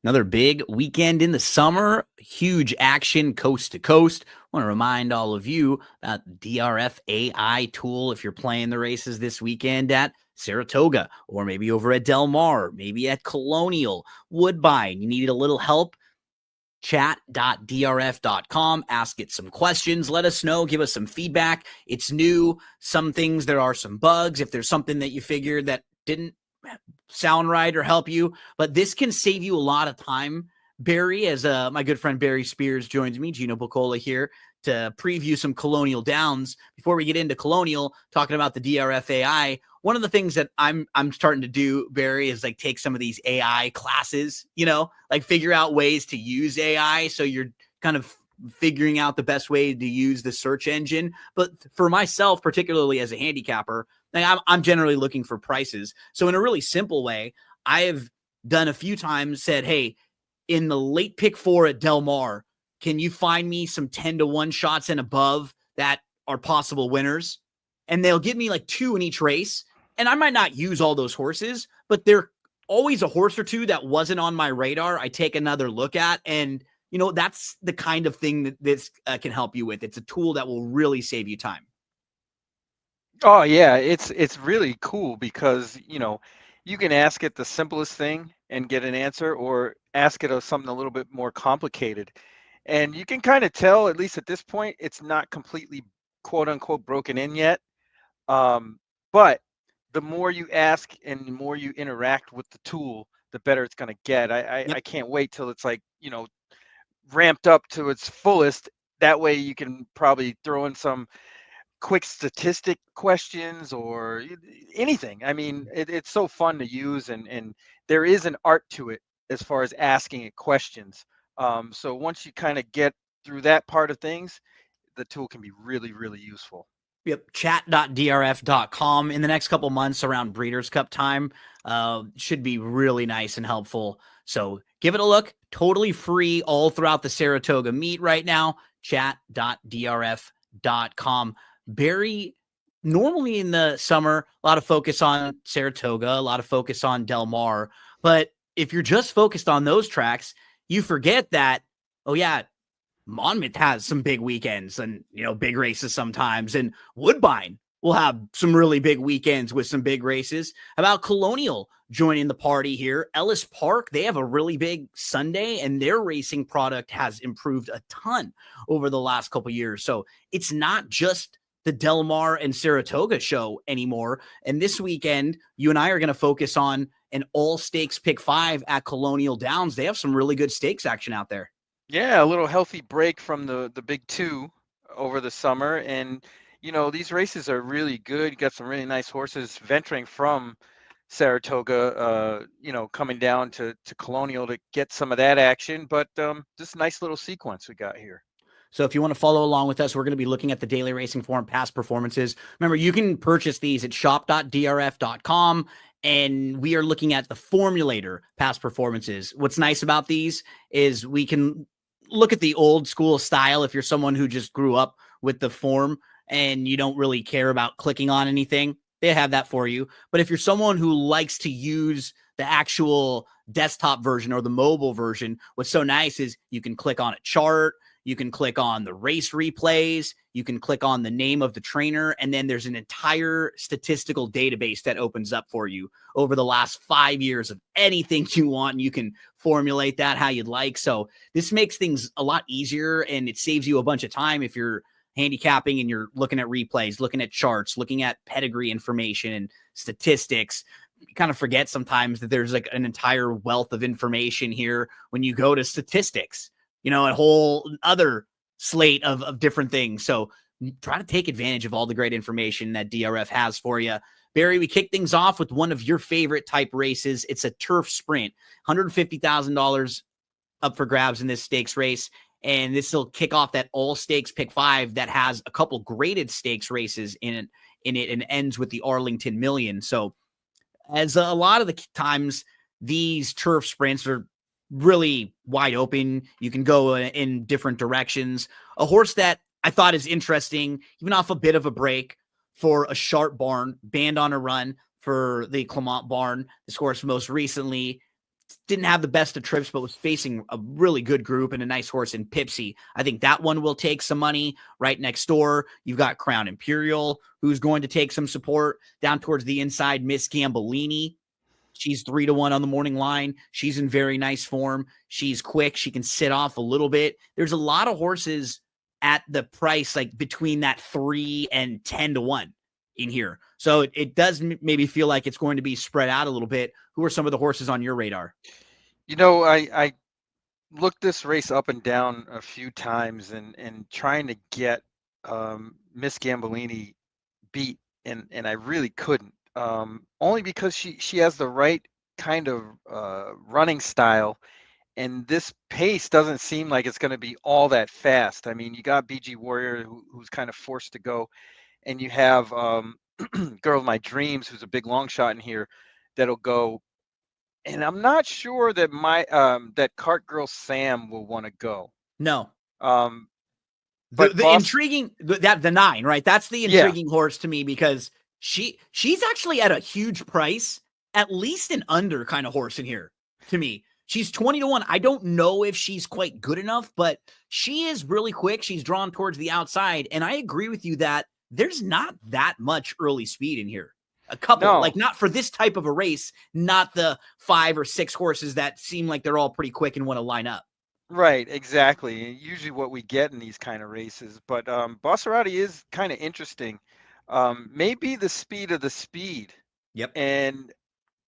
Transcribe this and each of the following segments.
Another big weekend in the summer, huge action coast to coast. I want to remind all of you about the DRF AI tool if you're playing the races this weekend at Saratoga or maybe over at Del Mar, maybe at Colonial, Woodbine. You needed a little help? Chat.drf.com. Ask it some questions. Let us know. Give us some feedback. It's new. Some things, there are some bugs. If there's something that you figured that didn't sound right or help you, but this can save you a lot of time. Barry, as my good friend Barry Spears joins me, Gino Picola here to preview some Colonial Downs. Before we get into Colonial, talking about the DRF AI, one of the things that I'm starting to do, Barry, is like take some of these AI classes, like figure out ways to use AI. So you're kind of figuring out the best way to use the search engine. But for myself, particularly as a handicapper, I'm generally looking for prices. So in a really simple way, I have done a few times said, hey, in the late pick 4 at Del Mar, can you find me some 10-1 shots and above that are possible winners? And they'll give me like 2 in each race. And I might not use all those horses, but they're always a horse or 2 that wasn't on my radar. I take another look at, and that's the kind of thing that this can help you with. It's a tool that will really save you time. Oh yeah, it's really cool because you can ask it the simplest thing and get an answer, or ask it of something a little bit more complicated. And you can kind of tell, at least at this point, it's not completely quote unquote broken in yet. But the more you ask and the more you interact with the tool, the better it's going to get. I can't wait till it's like, ramped up to its fullest. That way you can probably throw in some quick statistic questions or anything. I mean, it's so fun to use, and there is an art to it as far as asking it questions. So once you kind of get through that part of things, the tool can be really, really useful. Yep, chat.drf.com. In the next couple months around Breeders' Cup time, should be really nice and helpful. So give it a look. Totally free all throughout the Saratoga meet right now. Chat.drf.com. Barry, normally in the summer, a lot of focus on Saratoga, a lot of focus on Del Mar. But if you're just focused on those tracks, you forget that, oh yeah, Monmouth has some big weekends and, big races sometimes. And Woodbine will have some really big weekends with some big races. How about Colonial joining the party here? Ellis Park, they have a really big Sunday, and their racing product has improved a ton over the last couple years. So it's not just the Del Mar and Saratoga show anymore. And this weekend, you and I are going to focus on an all stakes pick 5 at Colonial Downs. They have some really good stakes action out there. Yeah, a little healthy break from the big 2 over the summer. And these races are really good. You got some really nice horses venturing from Saratoga, coming down to Colonial to get some of that action. But just a nice little sequence we got here. So if you want to follow along with us, we're going to be looking at the Daily Racing Form past performances. Remember, you can purchase these at shop.drf.com, and we are looking at the formulator past performances. What's nice about these is we can look at the old school style. If you're someone who just grew up with the form and you don't really care about clicking on anything, they have that for you. But if you're someone who likes to use the actual desktop version or the mobile version, what's so nice is you can click on a chart, you can click on the race replays, you can click on the name of the trainer, and then there's an entire statistical database that opens up for you over the last 5 years of anything you want, and you can formulate that how you'd like. So this makes things a lot easier, and it saves you a bunch of time if you're handicapping and you're looking at replays, looking at charts, looking at pedigree information and statistics. You kind of forget sometimes that there's like an entire wealth of information here when you go to statistics. A whole other slate of different things. So try to take advantage of all the great information that DRF has for you. Barry, we kick things off with one of your favorite type races. It's a turf sprint, $150,000 up for grabs in this stakes race. And this will kick off that all stakes pick 5 that has a couple graded stakes races in it and ends with the Arlington Million. So as a lot of the times, these turf sprints are really wide open. You can go in different directions. A horse that I thought is interesting, even off a bit of a break for a sharp barn, banned on a run for the Clement barn. This horse most recently didn't have the best of trips, but was facing a really good group and a nice horse in Pipsy. I think that one will take some money. Right next door, you've got Crown Imperial, who's going to take some support. Down towards the inside, Miss Gambellini. She's 3-1 on the morning line. She's in very nice form. She's quick. She can sit off a little bit. There's a lot of horses at the price, like between that 3 and 10-1 in here. So it does maybe feel like it's going to be spread out a little bit. Who are some of the horses on your radar? I looked this race up and down a few times and trying to get Miss Gambellini beat, and I really couldn't. Only because she has the right kind of running style, and this pace doesn't seem like it's going to be all that fast. I mean, you got BG Warrior who's kind of forced to go, and you have Girl of My Dreams, who's a big long shot in here, that'll go. And I'm not sure that that Cart Girl Sam will want to go. No. Um, but the intriguing the 9, right? That's the intriguing horse to me, because she's actually at a huge price, at least an under kind of horse in here to me. She's 20-1. I don't know if she's quite good enough, but she is really quick. She's drawn towards the outside, and I agree with you that there's not that much early speed in here. A couple, like not for this type of a race, not the 5 or 6 horses that seem like they're all pretty quick and want to line up. Right, exactly. Usually what we get in these kind of races. But Basarati is kind of interesting. Maybe the speed of the speed. Yep. And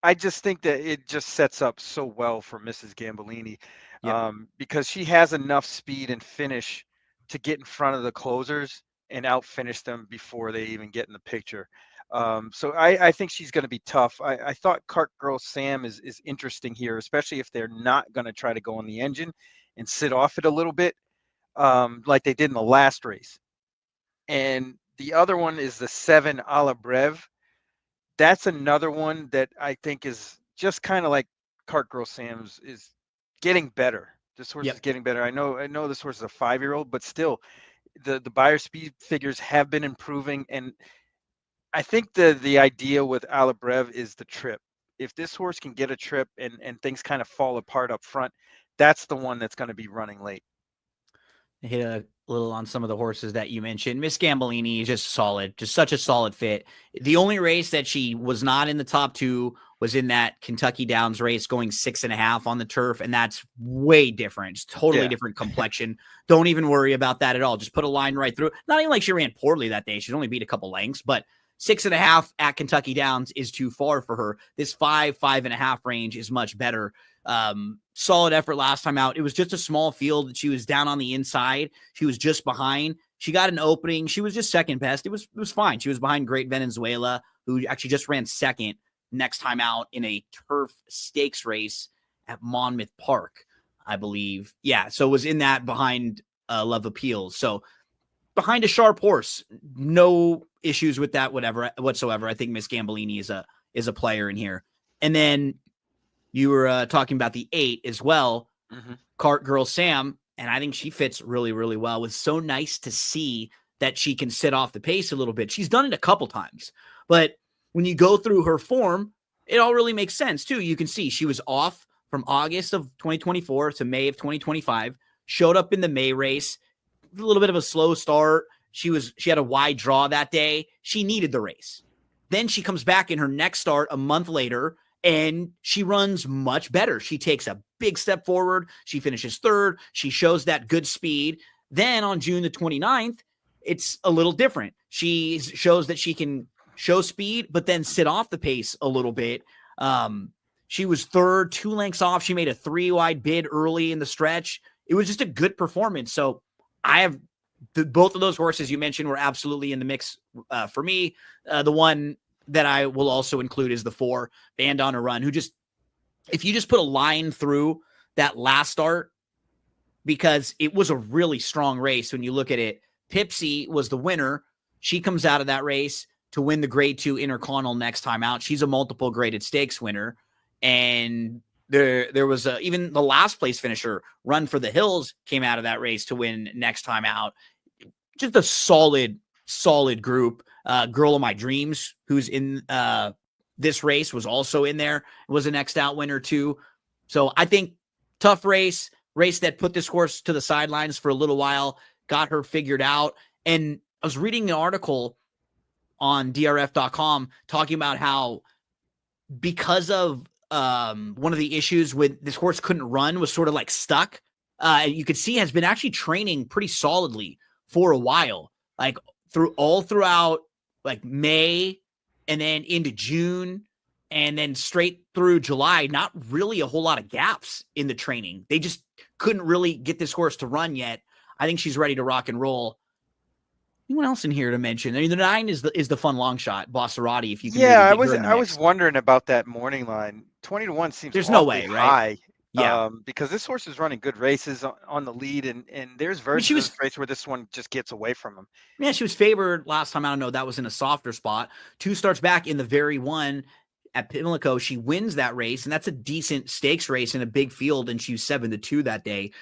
I just think that it just sets up so well for Mrs. Gambellini, because she has enough speed and finish to get in front of the closers and outfinish them before they even get in the picture. So I think she's going to be tough. I thought Cart Girl Sam is interesting here, especially if they're not going to try to go on the engine and sit off it a little bit, like they did in the last race. And the other one is the 7 A la Breve. That's another one that I think is just kind of like Cart Girl Sam's, is getting better. This horse is getting better. I know this horse is a 5-year-old, but still, the buyer speed figures have been improving, and I think the idea with A la Breve is the trip. If this horse can get a trip and things kind of fall apart up front, that's the one that's going to be running late. Hit a little on some of the horses that you mentioned. Miss Gambellini is just solid, just such a solid fit. The only race that she was not in the top 2 was in that Kentucky Downs race, going 6.5 on the turf, and that's way different. It's totally different complexion. Don't even worry about that at all. Just put a line right through. Not even like she ran poorly that day. She's only beat a couple lengths, but 6.5 at Kentucky Downs is too far for her. This 5.5 range is much better. Solid effort last time out. It was just a small field. She was down on the inside. She was just behind. She got an opening. She was just second best. It was fine. She was behind Great Venezuela, who actually just ran second next time out in a turf stakes race at Monmouth Park, I believe. Yeah, so it was in that behind Love Appeals. So behind a sharp horse, no issues with that whatsoever. I think Miss Gambellini is a player in here. And then you were talking about the 8 as well, Cart Girl Sam, and I think she fits really, really well. It's so nice to see that she can sit off the pace a little bit. She's done it a couple times, but when you go through her form, it all really makes sense too. You can see she was off from August of 2024 to May of 2025, showed up in the May race, a little bit of a slow start. She had a wide draw that day. She needed the race. Then she comes back in her next start a month later, and she runs much better. She takes a big step forward. She finishes 3rd. She shows that good speed. Then on June the 29th, it's a little different. She shows that she can show speed, but then sit off the pace a little bit. She was 3rd, 2 lengths off. She made a 3-wide bid early in the stretch. It was just a good performance. So I have both of those horses you mentioned were absolutely in the mix for me. The one that I will also include is the 4, Band on a Run, who just, if you just put a line through that last start, because it was a really strong race when you look at it. Pipsy was the winner. She comes out of that race to win the Grade 2 Intercontinental next time out. She's a multiple graded stakes winner. And there was even the last place finisher, Run for the Hills, came out of that race to win next time out. Just a solid group. Girl of My Dreams, who's in this race, was also in there, was a next out winner too. So I think tough race that put this horse to the sidelines for a little while, got her figured out. And I was reading an article on DRF.com talking about how because of one of the issues with this horse couldn't run, was sort of like stuck. You could see has been actually training pretty solidly for a while, like throughout like May and then into June and then straight through July. Not really a whole lot of gaps in the training. They just couldn't really get this horse to run yet. I think she's ready to rock and roll. Anyone else in here to mention? I mean, the 9 is the fun long shot, Bosserati. If you can maybe get her in the I mix. was wondering about that morning line. 20-1 seems There's awfully no way, right? high. Yeah. Because this horse is running good races on the lead, and there's versions of this race where this one just gets away from him. Yeah, she was favored last time. I don't know. That was in a softer spot. 2 starts back in the very one at Pimlico. She wins that race, and that's a decent stakes race in a big field, and she was 7-2 that day.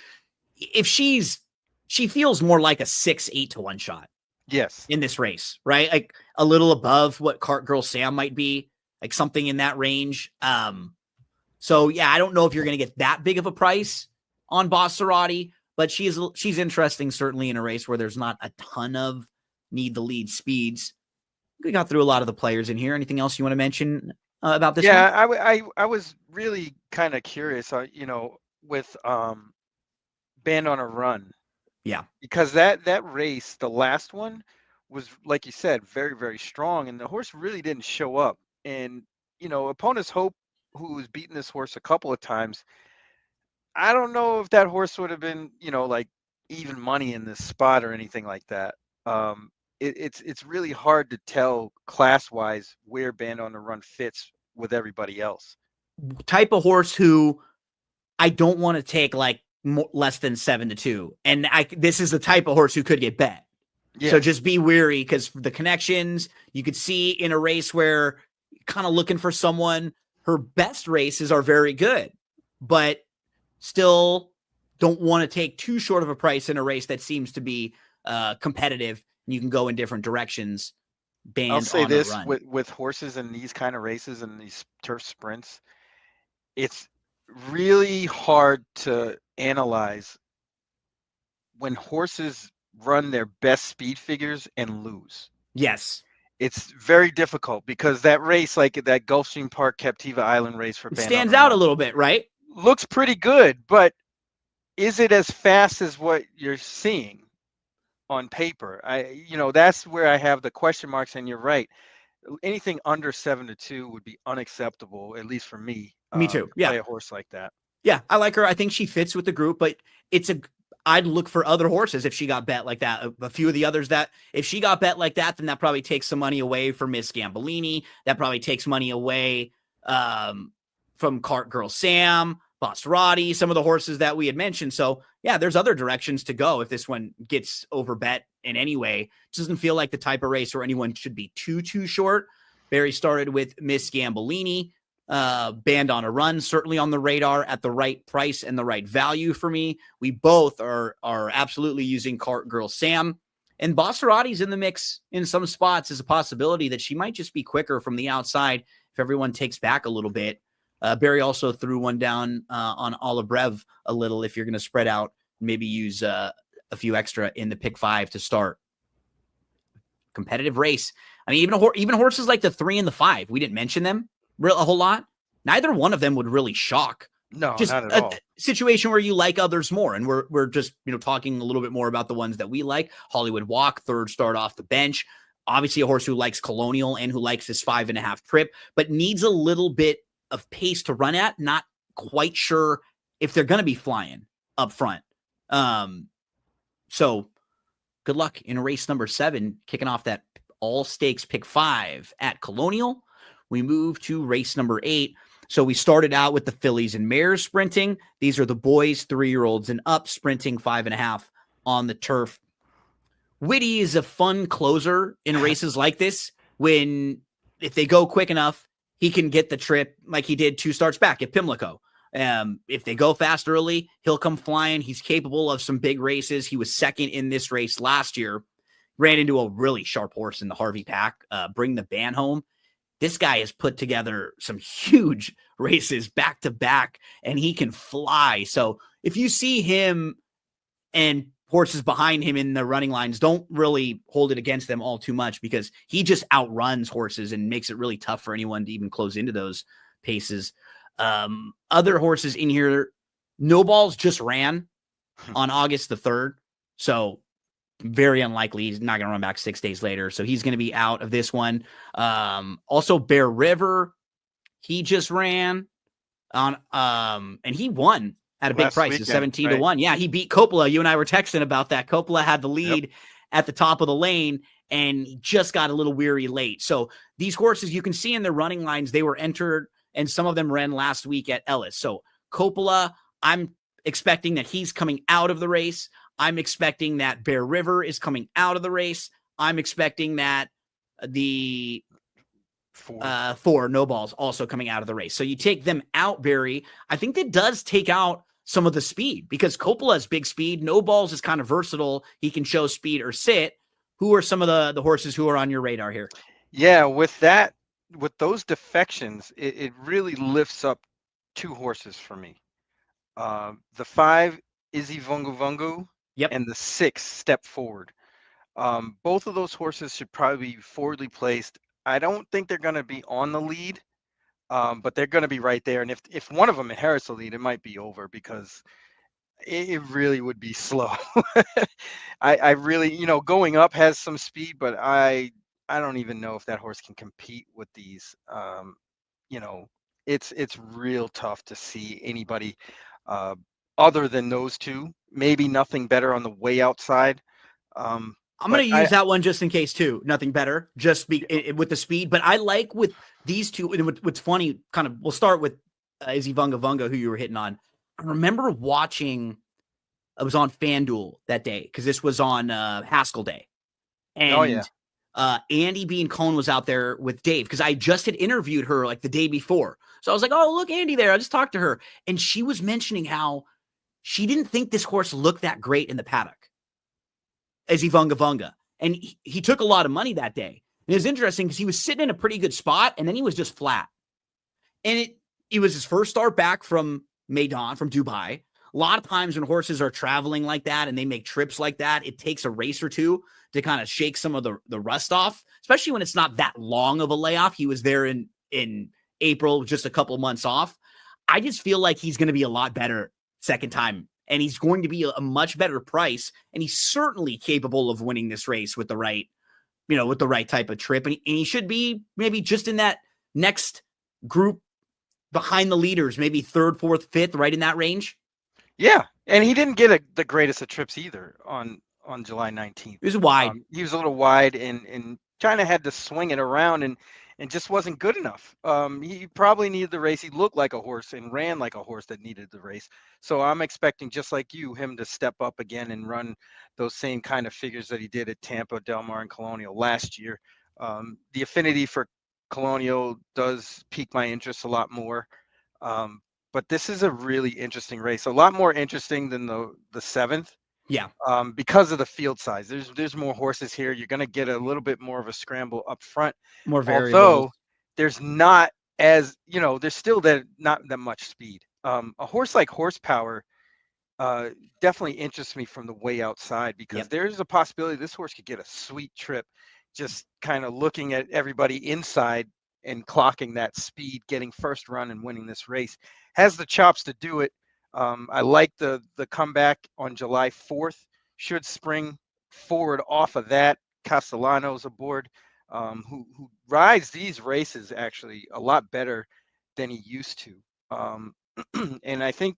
If she feels more like a 6-8-1 shot. Yes. In this race, right? Like a little above what Cart Girl Sam might be, like something in that range. So yeah, I don't know if you're going to get that big of a price on Bosserati, but she's interesting certainly in a race where there's not a ton of need the lead speeds. We got through a lot of the players in here. Anything else you want to mention about this? Yeah, one? I was really kind of curious, with Band on a Run. Yeah, because that race, the last one, was, like you said, very, very strong, and the horse really didn't show up. And Opponent's Hope, who's beaten this horse a couple of times, I don't know if that horse would have been, like even money in this spot or anything like that. It's really hard to tell class-wise where Band on the Run fits with everybody else. Type of horse who I don't want to take like less than 7-2, and this is the type of horse who could get bet. Yes. So just be wary because the connections you could see in a race where kind of looking for someone. Her best races are very good, but still don't want to take too short of a price in a race that seems to be competitive. You can go in different directions. I'll say this with horses in these kind of races and these turf sprints, it's really hard to analyze when horses run their best speed figures and lose. Yes. It's very difficult because that race, like that Gulfstream Park Captiva Island race for Band stands out a little bit, right? Looks pretty good, but is it as fast as what you're seeing on paper? That's where I have the question marks, and you're right. Anything under 7-2 would be unacceptable, at least for me. Me too. Yeah. Play a horse like that. Yeah, I like her. I think she fits with the group, but I'd look for other horses if she got bet like that. A few of the others that if she got bet like that, then that probably takes some money away from Miss Gambolini. That probably takes money away from Cart Girl Sam, Bosserati, some of the horses that we had mentioned. So yeah, there's other directions to go if this one gets over bet in any way. It doesn't feel like the type of race where anyone should be too short. Barry started with Miss Gambolini. Band on a Run, certainly on the radar at the right price and the right value for me. We both are absolutely using Cart Girl Sam, and Bosserati's in the mix in some spots as a possibility that she might just be quicker from the outside if everyone takes back a little bit. Barry also threw one down on Olabrev a little if you're going to spread out, maybe use a few extra in the pick 5 to start. Competitive race. I mean, even horses like the 3 and the 5, we didn't mention them a whole lot. Neither one of them would really shock. No, just not at all. Situation where you like others more, and we're just talking a little bit more about the ones that we like. Hollywood Walk, 3rd start off the bench. Obviously, a horse who likes Colonial and who likes this 5.5 trip, but needs a little bit of pace to run at. Not quite sure if they're going to be flying up front. So good luck in race number 7, kicking off that all stakes pick 5 at Colonial. We move to race number 8. So we started out with the fillies and mares sprinting. These are the boys, 3-year-olds and up, sprinting 5.5 on the turf. Witty is a fun closer in races like this. If they go quick enough, he can get the trip like he did 2 starts back at Pimlico. If they go fast early, he'll come flying. He's capable of some big races. He was 2nd in this race last year. Ran into a really sharp horse in the Harvey Pack. Bring the Ban home. this guy has put together some huge races back to back, and he can fly. So if you see him and horses behind him in the running lines, don't really hold it against them all too much, because he just outruns horses and makes it really tough for anyone to even close into those paces. Other horses in here, No Balls just ran on August the 3rd. So very unlikely he's not going to run back 6 days later. So he's going to be out of this one. Also Bear River, he just ran on, and he won at a big Last price, weekend, 17 right. to 1. Yeah, he beat Coppola. You and I were texting about that. Coppola had the lead at the top of the lane, and he just got a little weary late. So these horses, you can see in their running lines, they were entered, and some of them ran last week at Ellis. So Coppola, I'm expecting that he's coming out of the race. I'm expecting that Bear River is coming out of the race. I'm expecting that the Thor, No Balls, also coming out of the race. So you take them out, Barry. I think that does take out some of the speed, because Coppola has big speed. No Balls is kind of versatile. He can show speed or sit. Who are some of the horses who are on your radar here? Yeah, with those defections, it really lifts up 2 horses for me. The 5, Izzy Vungu Vungu, Yep. and the 6, Step Forward. Both of those horses should probably be forwardly placed. I don't think they're going to be on the lead, but they're going to be right there. And if one of them inherits the lead, it might be over, because it really would be slow. I really, going up has some speed, but I don't even know if that horse can compete with these. It's real tough to see anybody other than those 2. Maybe Nothing Better on the way outside. I'm going to use that one just in case too. Nothing Better, just with the speed. But I like with these 2. And what's funny, kind of, we'll start with Izzy Vunga Vunga, who you were hitting on. I remember watching. I was on FanDuel that day, because this was on Haskell Day, and Andy Bean Cohn was out there with Dave, because I just had interviewed her like the day before. So I was like, "Oh, look, Andy there." I just talked to her, and she was mentioning how she didn't think this horse looked that great in the paddock, Izzy Vunga Vunga. And he took a lot of money that day. And it was interesting, because he was sitting in a pretty good spot, and then he was just flat. And it was his first start back from Maidan, from Dubai. A lot of times when horses are traveling like that and they make trips like that, it takes a race or 2 to kind of shake some of the rust off, especially when it's not that long of a layoff. He was there in April, just a couple of months off. I just feel like he's going to be a lot better second time, and he's going to be a much better price, and he's certainly capable of winning this race with the right, with the right type of trip. And he should be maybe just in that next group behind the leaders, maybe 3rd, 4th, 5th, right in that range. Yeah, and he didn't get the greatest of trips either on July 19th. He was wide. He was a little wide, and China had to swing it around, and just wasn't good enough. He probably needed the race. He looked like a horse and ran like a horse that needed the race. So I'm expecting, just like you, him to step up again and run those same kind of figures that he did at Tampa, Del Mar, and Colonial last year. The affinity for Colonial does pique my interest a lot more. But this is a really interesting race, a lot more interesting than the 7th. Yeah. Because of the field size. There's more horses here. You're going to get a little bit more of a scramble up front. More variables. Although there's not as, there's still not that much speed. A horse like Horsepower definitely interests me from the way outside, because there's a possibility this horse could get a sweet trip, just kind of looking at everybody inside and clocking that speed, getting first run and winning this race. Has the chops to do it. I like the comeback on July 4th. Should spring forward off of that. Castellano's aboard, who rides these races actually a lot better than he used to. And I think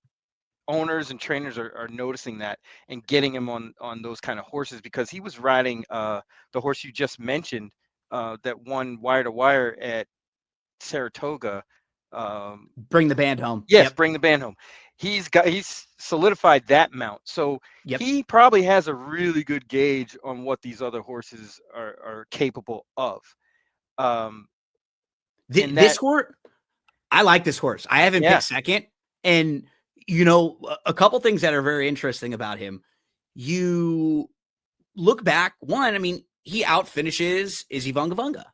owners and trainers are noticing that and getting him on those kind of horses, because he was riding the horse you just mentioned that won wire to wire at Saratoga. Bring the Band Home. Yes, Bring the Band Home. He's solidified that mount, so he probably has a really good gauge on what these other horses are capable of. This horse, I like this horse. I haven't picked second, and a couple things that are very interesting about him. You look back, one, I mean, he outfinishes Izzy Vunga Vunga.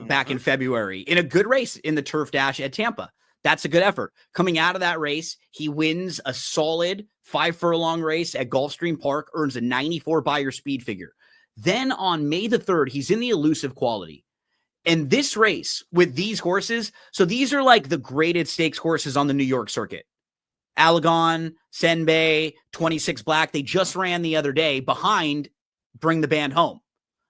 back in February in a good race in the Turf Dash at Tampa. That's a good effort. Coming out of that race, he wins a solid 5 furlong race at Gulfstream Park, earns a 94 Beyer speed figure. Then on May the 3rd, he's in the elusive quality. And this race with these horses, so these are like the graded stakes horses on the New York circuit. Alagon, Senbei, 26 Black, they just ran the other day behind Bring the Band Home.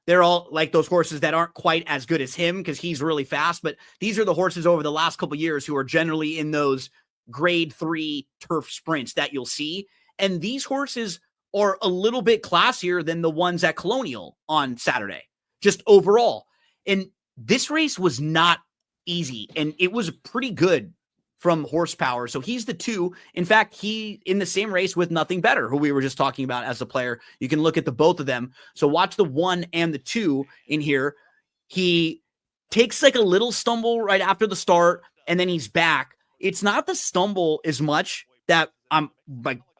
They're all like those horses that aren't quite as good as him because he's really fast, but these are the horses over the last couple of years who are generally in those grade 3 turf sprints that you'll see. And these horses are a little bit classier than the ones at Colonial on Saturday, just overall. And this race was not easy, and it was pretty good from horsepower. So he's the 2. In fact, he in the same race with Nothing Better, who we were just talking about as a player. You can look at the both of them. So watch the 1 and the 2 in here. He takes like a little stumble right after the start, and then he's back. It's not the stumble as much that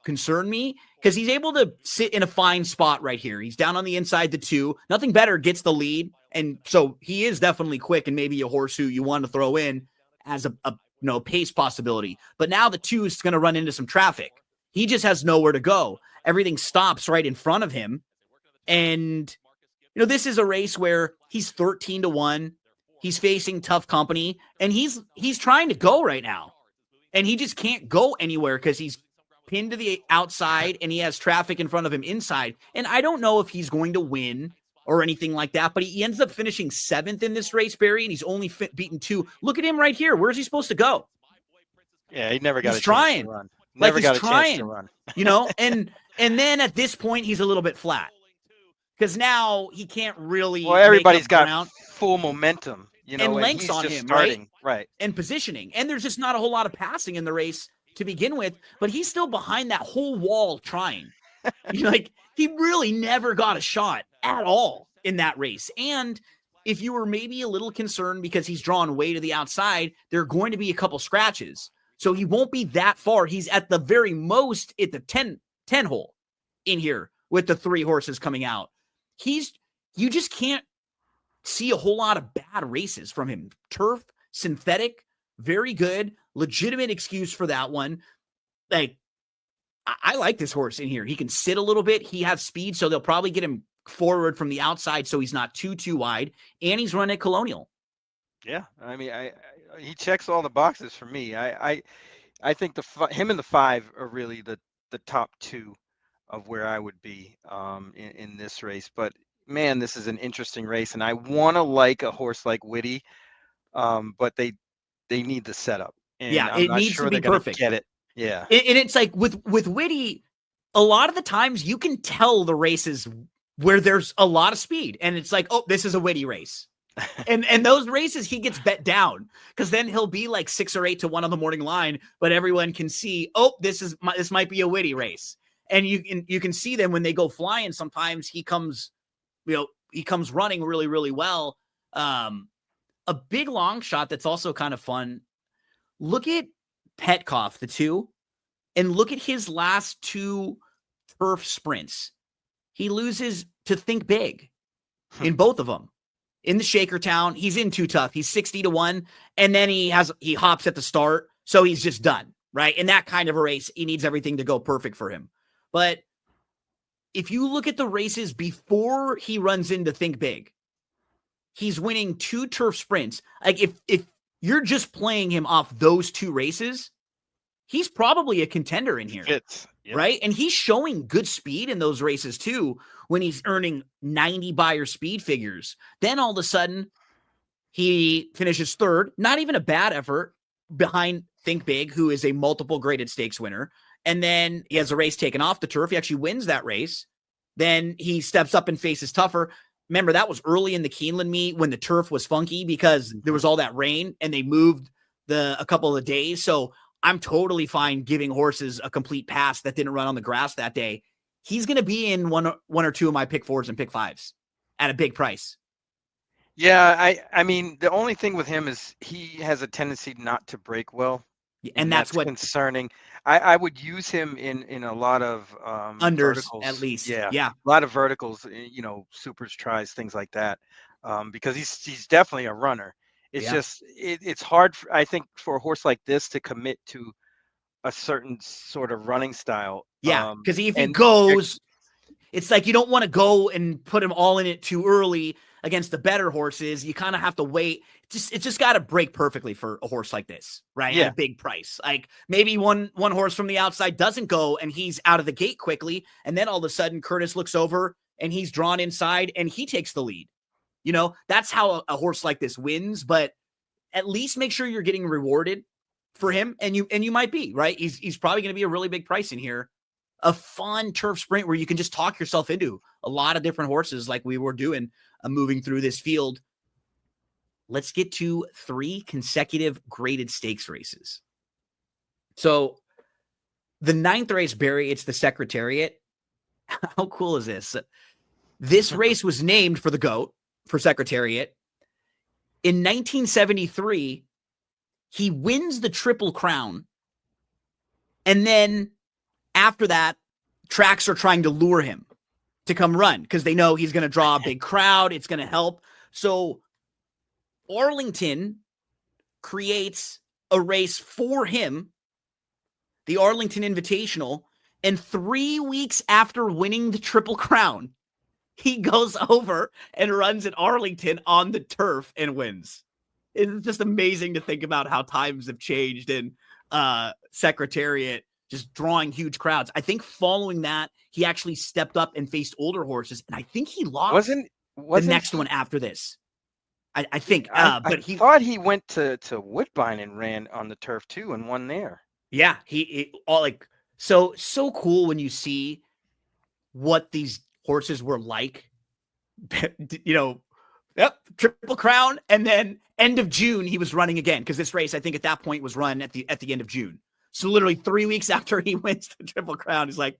concern me, because he's able to sit in a fine spot right here. He's down on the inside, the 2. Nothing Better gets the lead, and so he is definitely quick and maybe a horse who you want to throw in as a pace possibility. But now the 2 is going to run into some traffic. He just has nowhere to go. Everything stops right in front of him. And, this is a race where he's 13-1. He's facing tough company, and he's trying to go right now. And he just can't go anywhere because he's pinned to the outside and he has traffic in front of him inside. And I don't know if he's going to win or anything like that, but he ends up finishing 7th in this race, Barry, and he's only beaten 2. Look at him right here. Where's he supposed to go? Yeah, he never got a chance to run. Never got a chance to run. And then at this point, he's a little bit flat because now he can't really. Well, everybody's got full momentum, and lengths on him, starting, right? And positioning, and there's just not a whole lot of passing in the race to begin with, but he's still behind that whole wall trying. He really never got a shot at all in that race. And if you were maybe a little concerned because he's drawn way to the outside, there are going to be a couple scratches. So he won't be that far. He's at the very most at the 10 hole in here with the 3 horses coming out. You just can't see a whole lot of bad races from him. Turf, synthetic, very good, legitimate excuse for that one. I like this horse in here. He can sit a little bit. He has speed, so they'll probably get him forward from the outside so he's not too wide. And he's run at Colonial. Yeah, I mean, he checks all the boxes for me. I think him and the 5 are really the top 2 of where I would be in this race. But man, this is an interesting race, and I want to like a horse like Whitty, but they need the setup. And yeah, I'm it not needs sure to be they're perfect. Get it. Yeah, and it's like with Whitty, a lot of the times you can tell the races where there's a lot of speed, and it's like, oh, this is a Whitty race. and those races he gets bet down because then he'll be like 6 or 8 to 1 on the morning line, but everyone can see, oh, this might be a Whitty race, and you can see them when they go flying. Sometimes he comes running really, really well. A big long shot that's also kind of fun. Look at Petkoff, the 2, and look at his last 2 turf sprints. He loses to Think Big in both of them. In the Shakertown, he's in Too Tough. He's 60-1, and then he hops at the start, so he's just done, right? In that kind of a race, he needs everything to go perfect for him. But if you look at the races before he runs into Think Big, he's winning 2 turf sprints. Like if you're just playing him off those 2 races, he's probably a contender in here, right? And he's showing good speed in those races too, when he's earning 90 Beyer speed figures. Then all of a sudden, he finishes 3rd. Not even a bad effort behind Think Big, who is a multiple graded stakes winner. And then he has a race taken off the turf. He actually wins that race. Then he steps up and faces tougher. Remember, that was early in the Keeneland meet when the turf was funky because there was all that rain and they moved a couple of days. So I'm totally fine giving horses a complete pass that didn't run on the grass that day. He's going to be in one or 2 of my pick 4s and pick 5s at a big price. Yeah, I mean, the only thing with him is he has a tendency not to break well And and that's that's what concerning. I would use him in a lot of unders at verticals. least. Yeah, Yeah. a lot of verticals. Supers, tries, things like that. Because he's definitely a runner. It's Yeah. just it's hard, I think, for a horse like this to commit to a certain sort of running style. Yeah. Because if he And goes, it's like you don't want to go and put him all in it too early against the better horses. You kind of have to wait. It's just got to break perfectly for a horse like this, right? At a yeah, big price. Like maybe one horse from the outside doesn't go and he's out of the gate quickly, and then all of a sudden Curtis looks over and he's drawn inside and he takes the lead. That's how a horse like this wins. But at least make sure you're getting rewarded for him, and you might be right. He's probably going to be a really big price in here. A fun turf sprint where you can just talk yourself into a lot of different horses like we were doing moving through this field. Let's get to 3 consecutive graded stakes races. So the 9th race, Barry, it's the Secretariat. How cool is this? This race was named for the GOAT, for Secretariat. In 1973, he wins the Triple Crown. And then after that, tracks are trying to lure him to come run because they know he's going to draw a big crowd. It's going to help. So Arlington creates a race for him, the Arlington Invitational. And 3 weeks after winning the Triple Crown, he goes over and runs at Arlington on the turf and wins. It's just amazing to think about how times have changed and Secretariat just drawing huge crowds. I think following that, he actually stepped up and faced older horses, and I think he lost wasn't the next he? one after this. I think, I but he thought he went to Woodbine and ran on the turf too and won there. Yeah, he all like so cool when you see what these horses were like. Yep, Triple Crown, and then end of June he was running again because this race I think at that point was run at the end of June. So literally 3 weeks after he wins the Triple Crown, he's like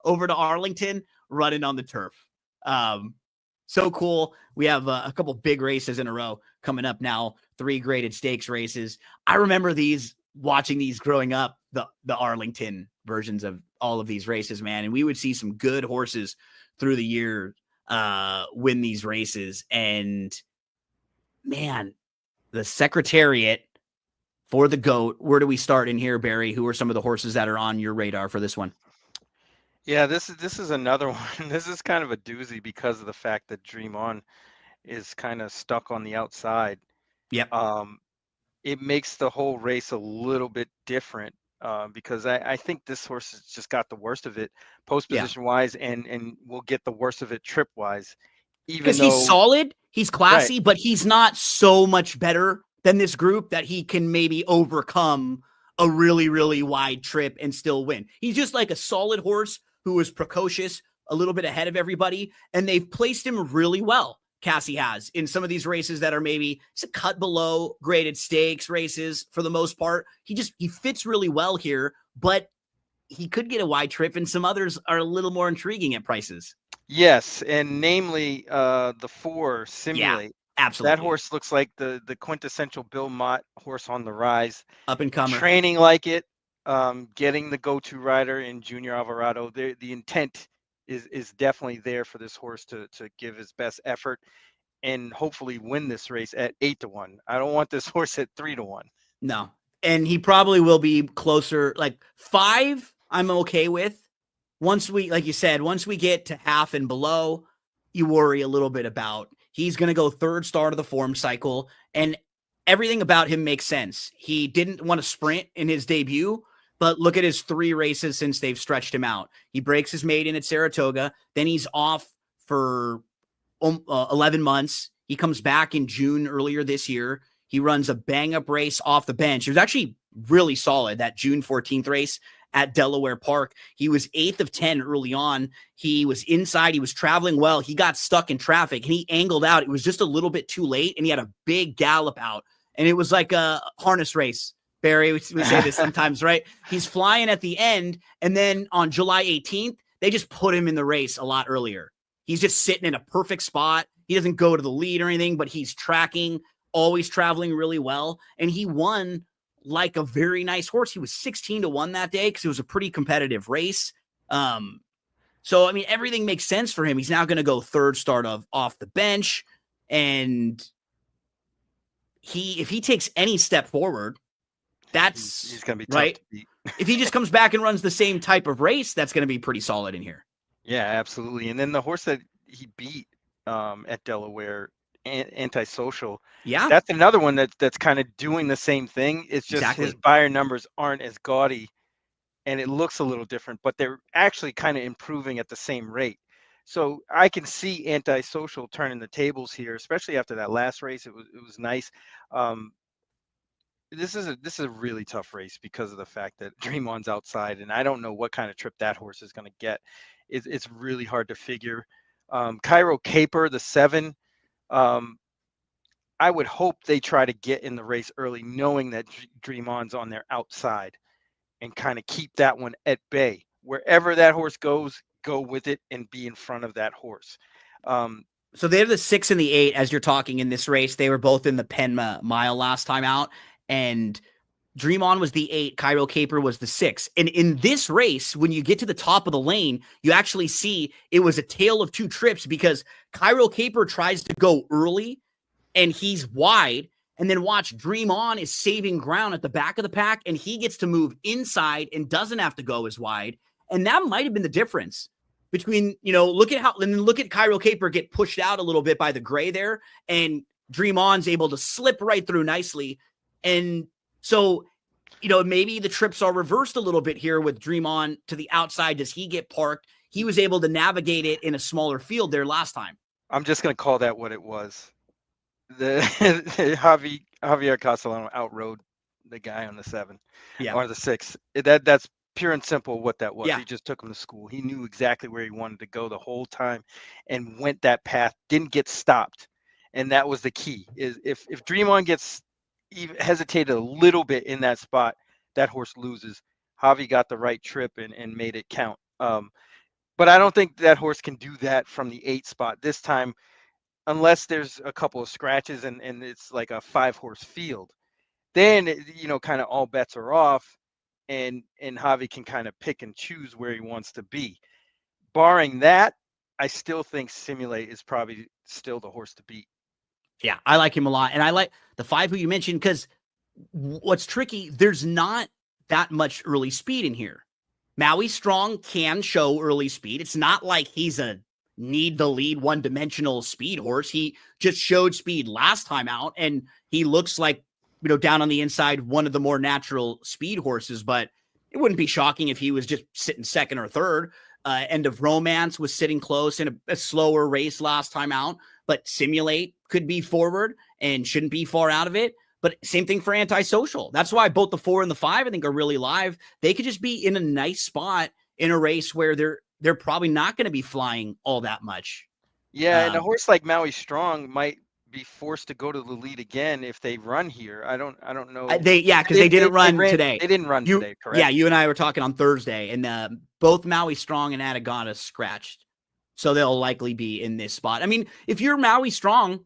over to Arlington running on the turf. So cool. We have a couple big races in a row coming up now. 3 graded stakes races. I remember watching these growing up, the Arlington versions of all of these races, man. And we would see some good horses through the year win these races. And man, the Secretariat for the GOAT. Where do we start in here, Barry? Who are some of the horses that are on your radar for this one? Yeah, this is another one. This is kind of a doozy because of the fact that Dream On is kind of stuck on the outside. Yep. It makes the whole race a little bit different because I think this horse has just got the worst of it post position wise and will get the worst of it trip wise. Even because he's though, solid, he's classy, right, but he's not so much better than this group that he can maybe overcome a really, really wide trip and still win. He's just like a solid horse who is precocious, a little bit ahead of everybody, and they've placed him really well. Cassie has in some of these races that are maybe a cut below graded stakes races for the most part. He fits really well here, but he could get a wide trip, and some others are a little more intriguing at prices. yes, and namely the 4 Yeah, Simulate. That absolutely. horse looks like the quintessential Bill Mott horse on the rise. Up and comer. Training like it, getting the go-to rider in Junior Alvarado. The intent is definitely there for this horse to give his best effort and hopefully win this race at 8-1. I don't want this horse at 3-1. No. And he probably will be closer, like 5, I'm okay with. Once we, like you said, once we get to half and below, you worry a little bit about. He's going to go 3rd start of the form cycle, and everything about him makes sense. He didn't want to sprint in his debut, but look at his 3 races since they've stretched him out. He breaks his maiden at Saratoga, then he's off for 11 months. He comes back in June earlier this year. He runs a bang-up race off the bench. It was actually really solid, that June 14th race at Delaware Park. He was 8th of 10 early on. He was inside. He was traveling well. He got stuck in traffic, and he angled out. It was just a little bit too late, and he had a big gallop out. And it was like a harness race. Barry, we say this sometimes, right? He's flying at the end, and then on July 18th, they just put him in the race a lot earlier. He's just sitting in a perfect spot. He doesn't go to the lead or anything, but he's tracking, always traveling really well. And he won like a very nice horse. He was 16-1 that day because it was a pretty competitive race. So, I mean, everything makes sense for him. He's now going to go third start off the bench. And if he takes any step forward, he's going to be right. Tough to beat. If he just comes back and runs the same type of race, that's going to be pretty solid in here. Yeah, absolutely. And then the horse that he beat at Delaware, Antisocial. Yeah, that's another one that's kind of doing the same thing. It's just his buyer numbers aren't as gaudy, and it looks a little different, but they're actually kind of improving at the same rate. So I can see Antisocial turning the tables here, especially after that last race. It was nice. This is a really tough race because of the fact that Dream On's outside, and I don't know what kind of trip that horse is going to get. It's really hard to figure. Cairo Caper, the 7. I would hope they try to get in the race early, knowing that Dream On's on their outside, and kind of keep that one at bay. Wherever that horse goes, go with it and be in front of that horse. So they're the 6 and the 8 as you're talking in this race. They were both in the Penma mile last time out, and Dream On was the 8, Cairo Caper was the 6. And in this race, when you get to the top of the lane, you actually see it was a tale of 2 trips because Cairo Caper tries to go early and he's wide. And then watch, Dream On is saving ground at the back of the pack and he gets to move inside and doesn't have to go as wide. And that might have been the difference between, look at Cairo Caper get pushed out a little bit by the gray there, and Dream On's able to slip right through nicely. And so, maybe the trips are reversed a little bit here with Dream On to the outside. Does he get parked? He was able to navigate it in a smaller field there last time. I'm just going to call that what it was. The Javier Castellano outrode the guy on the 7 or the 6. That's pure and simple what that was. Yeah. He just took him to school. He knew exactly where he wanted to go the whole time and went that path, didn't get stopped. And that was the key. Is if Dream On gets even hesitated a little bit in that spot, that horse loses. Javi got the right trip and made it count. But I don't think that horse can do that from the 8 spot this time, unless there's a couple of scratches and it's like a 5-horse field. Then, kind of all bets are off, and Javi can kind of pick and choose where he wants to be. Barring that, I still think Simulate is probably still the horse to beat. Yeah, I like him a lot. And I like the 5 who you mentioned because what's tricky, there's not that much early speed in here. Maui Strong can show early speed. It's not like he's a need the lead one-dimensional speed horse. He just showed speed last time out, and he looks like, down on the inside, one of the more natural speed horses, but it wouldn't be shocking if he was just sitting second or third. End of Romance was sitting close in a slower race last time out, but Simulate could be forward and shouldn't be far out of it. But same thing for Antisocial. That's why both the 4 and the 5, I think, are really live. They could just be in a nice spot in a race where they're probably not going to be flying all that much. Yeah, and a horse like Maui Strong might be forced to go to the lead again if they run here. I don't know. Because they didn't run today. They didn't run today, correct? Yeah, you and I were talking on Thursday, and both Maui Strong and Atagata scratched. So they'll likely be in this spot. I mean, if you're Maui Strong,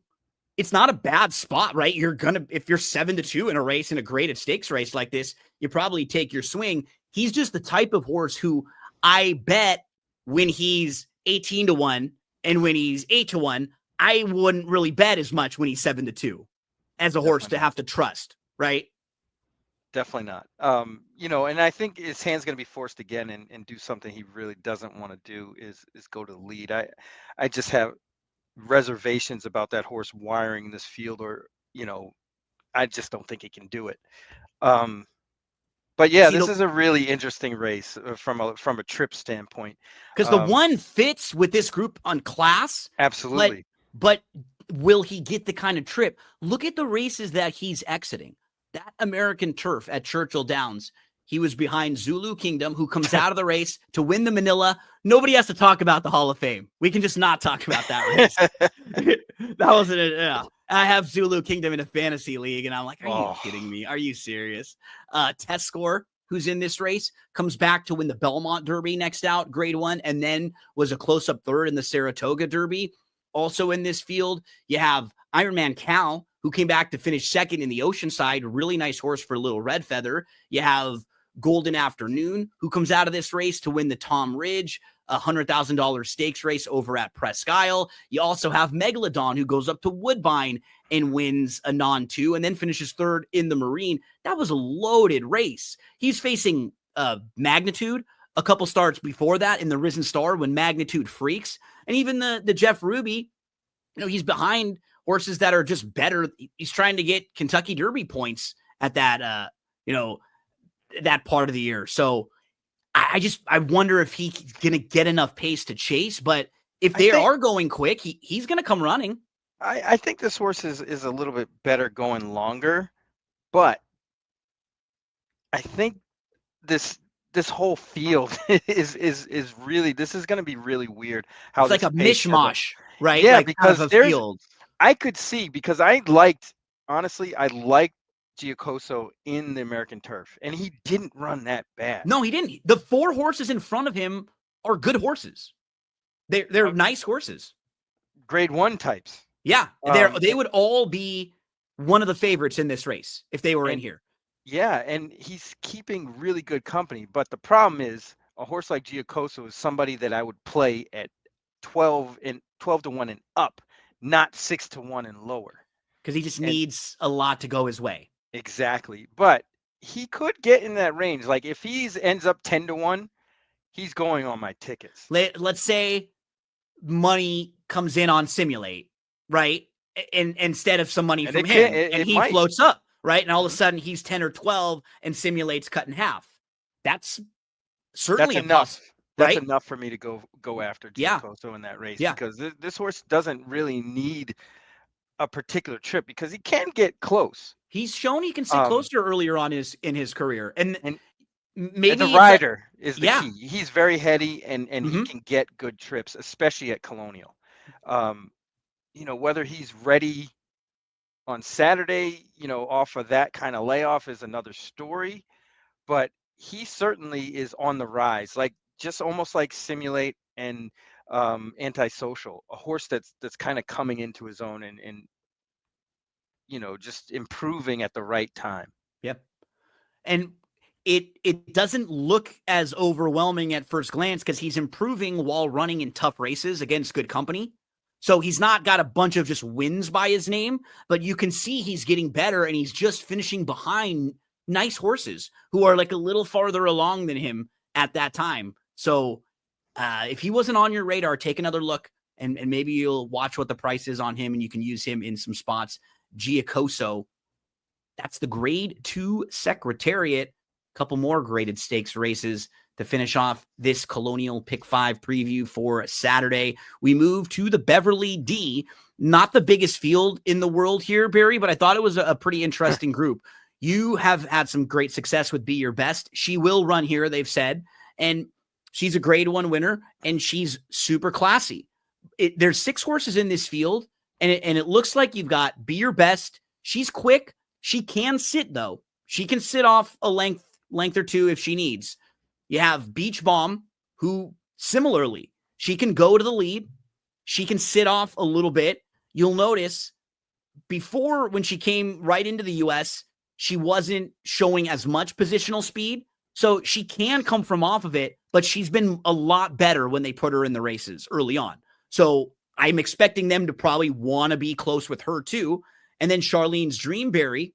it's not a bad spot, right? If you're 7-2 in a race, in a graded stakes race like this, you probably take your swing. He's just the type of horse who I bet when he's 18-1 and when he's 8-1, I wouldn't really bet as much when he's 7-2 as a horse to have to trust, right? Definitely not. And I think his hand's going to be forced again and do something he really doesn't want to do is go to the lead. I just have reservations about that horse wiring this field, or I just don't think he can do it. But yeah, this is a really interesting race from a trip standpoint, because the 1 fits with this group on class. Absolutely. But will he get the kind of trip? Look at the races that he's exiting. That American Turf at Churchill Downs, he was behind Zulu Kingdom, who comes out of the race to win the Manila. Nobody has to talk about the Hall of Fame. We can just not talk about that race. That wasn't it. Yeah. I have Zulu Kingdom in a fantasy league, and I'm like, are you kidding me? Are you serious? Test Score, who's in this race, comes back to win the Belmont Derby next out, grade 1, and then was a close-up third in the Saratoga Derby. Also in this field, you have Ironman Cal, who came back to finish second in the Oceanside. Really nice horse for Little Red Feather. You have Golden Afternoon, who comes out of this race to win the Tom Ridge, a $100,000 stakes race over at Presque Isle. You also have Megalodon, who goes up to Woodbine and wins a non-2 and then finishes third in the Marine. That was a loaded race. He's facing Magnitude a couple starts before that in the Risen Star when Magnitude freaks. And even the Jeff Ruby, he's behind horses that are just better. He's trying to get Kentucky Derby points at that, that part of the year. So I wonder if he's going to get enough pace to chase, but if they are going quick, he's going to come running. I think this horse is a little bit better going longer, but I think this whole field is really, this is going to be really weird. How it's like a mishmash, right? Yeah, like because kind of a field. I could see, because honestly, I liked Giacoso in the American Turf, and he didn't run that bad. No, he didn't. The 4 horses in front of him are good horses. They're nice horses. Grade 1 types. Yeah, they would all be one of the favorites in this race if they were in here. Yeah, and he's keeping really good company. But the problem is, a horse like Giacoso is somebody that I would play at 12 to 1 and up, not 6 to 1 and lower. Because he just needs a lot to go his way. Exactly. But he could get in that range. Like if he ends up 10 to 1, he's going on my tickets. Let's say money comes in on Simulate, right? And instead of some money from him, and he floats up, right? And all of a sudden he's 10 or 12 and Simulate's cut in half. That's certainly enough. Right? That's enough for me to go after Giacoso in that race, because this horse doesn't really need a particular trip, because he can get close. He's shown he can sit closer earlier on in his career, and maybe the rider is the key. He's very heady, and he can get good trips, especially at Colonial. Whether he's ready on Saturday, off of that kind of layoff is another story, but he certainly is on the rise, like just almost like Simulate and Antisocial, a horse that's kind of coming into his own and just improving at the right time. Yep. And it doesn't look as overwhelming at first glance because he's improving while running in tough races against good company. So he's not got a bunch of just wins by his name, but you can see he's getting better, and he's just finishing behind nice horses who are like a little farther along than him at that time. So if he wasn't on your radar, take another look, and maybe you'll watch what the price is on him, and you can use him in some spots. Giacoso, that's the grade 2 Secretariat. Couple more graded stakes races to finish off this Colonial Pick 5 preview for Saturday. We move to the Beverly D. Not the biggest field in the world here, Barry, but I thought it was a pretty interesting group. You have had some great success with Be Your Best. She will run here, they've said, and she's a grade 1 winner, and she's super classy. There's 6 horses in this field, and it looks like you've got Be Your Best. She's quick. She can sit, though. She can sit off a length or two if she needs. You have Beach Bomb, who similarly, she can go to the lead. She can sit off a little bit. You'll notice before, when she came right into the U.S., she wasn't showing as much positional speed. So she can come from off of it, but she's been a lot better when they put her in the races early on. So I'm expecting them to probably want to be close with her too. And then Charlene's Dreamberry,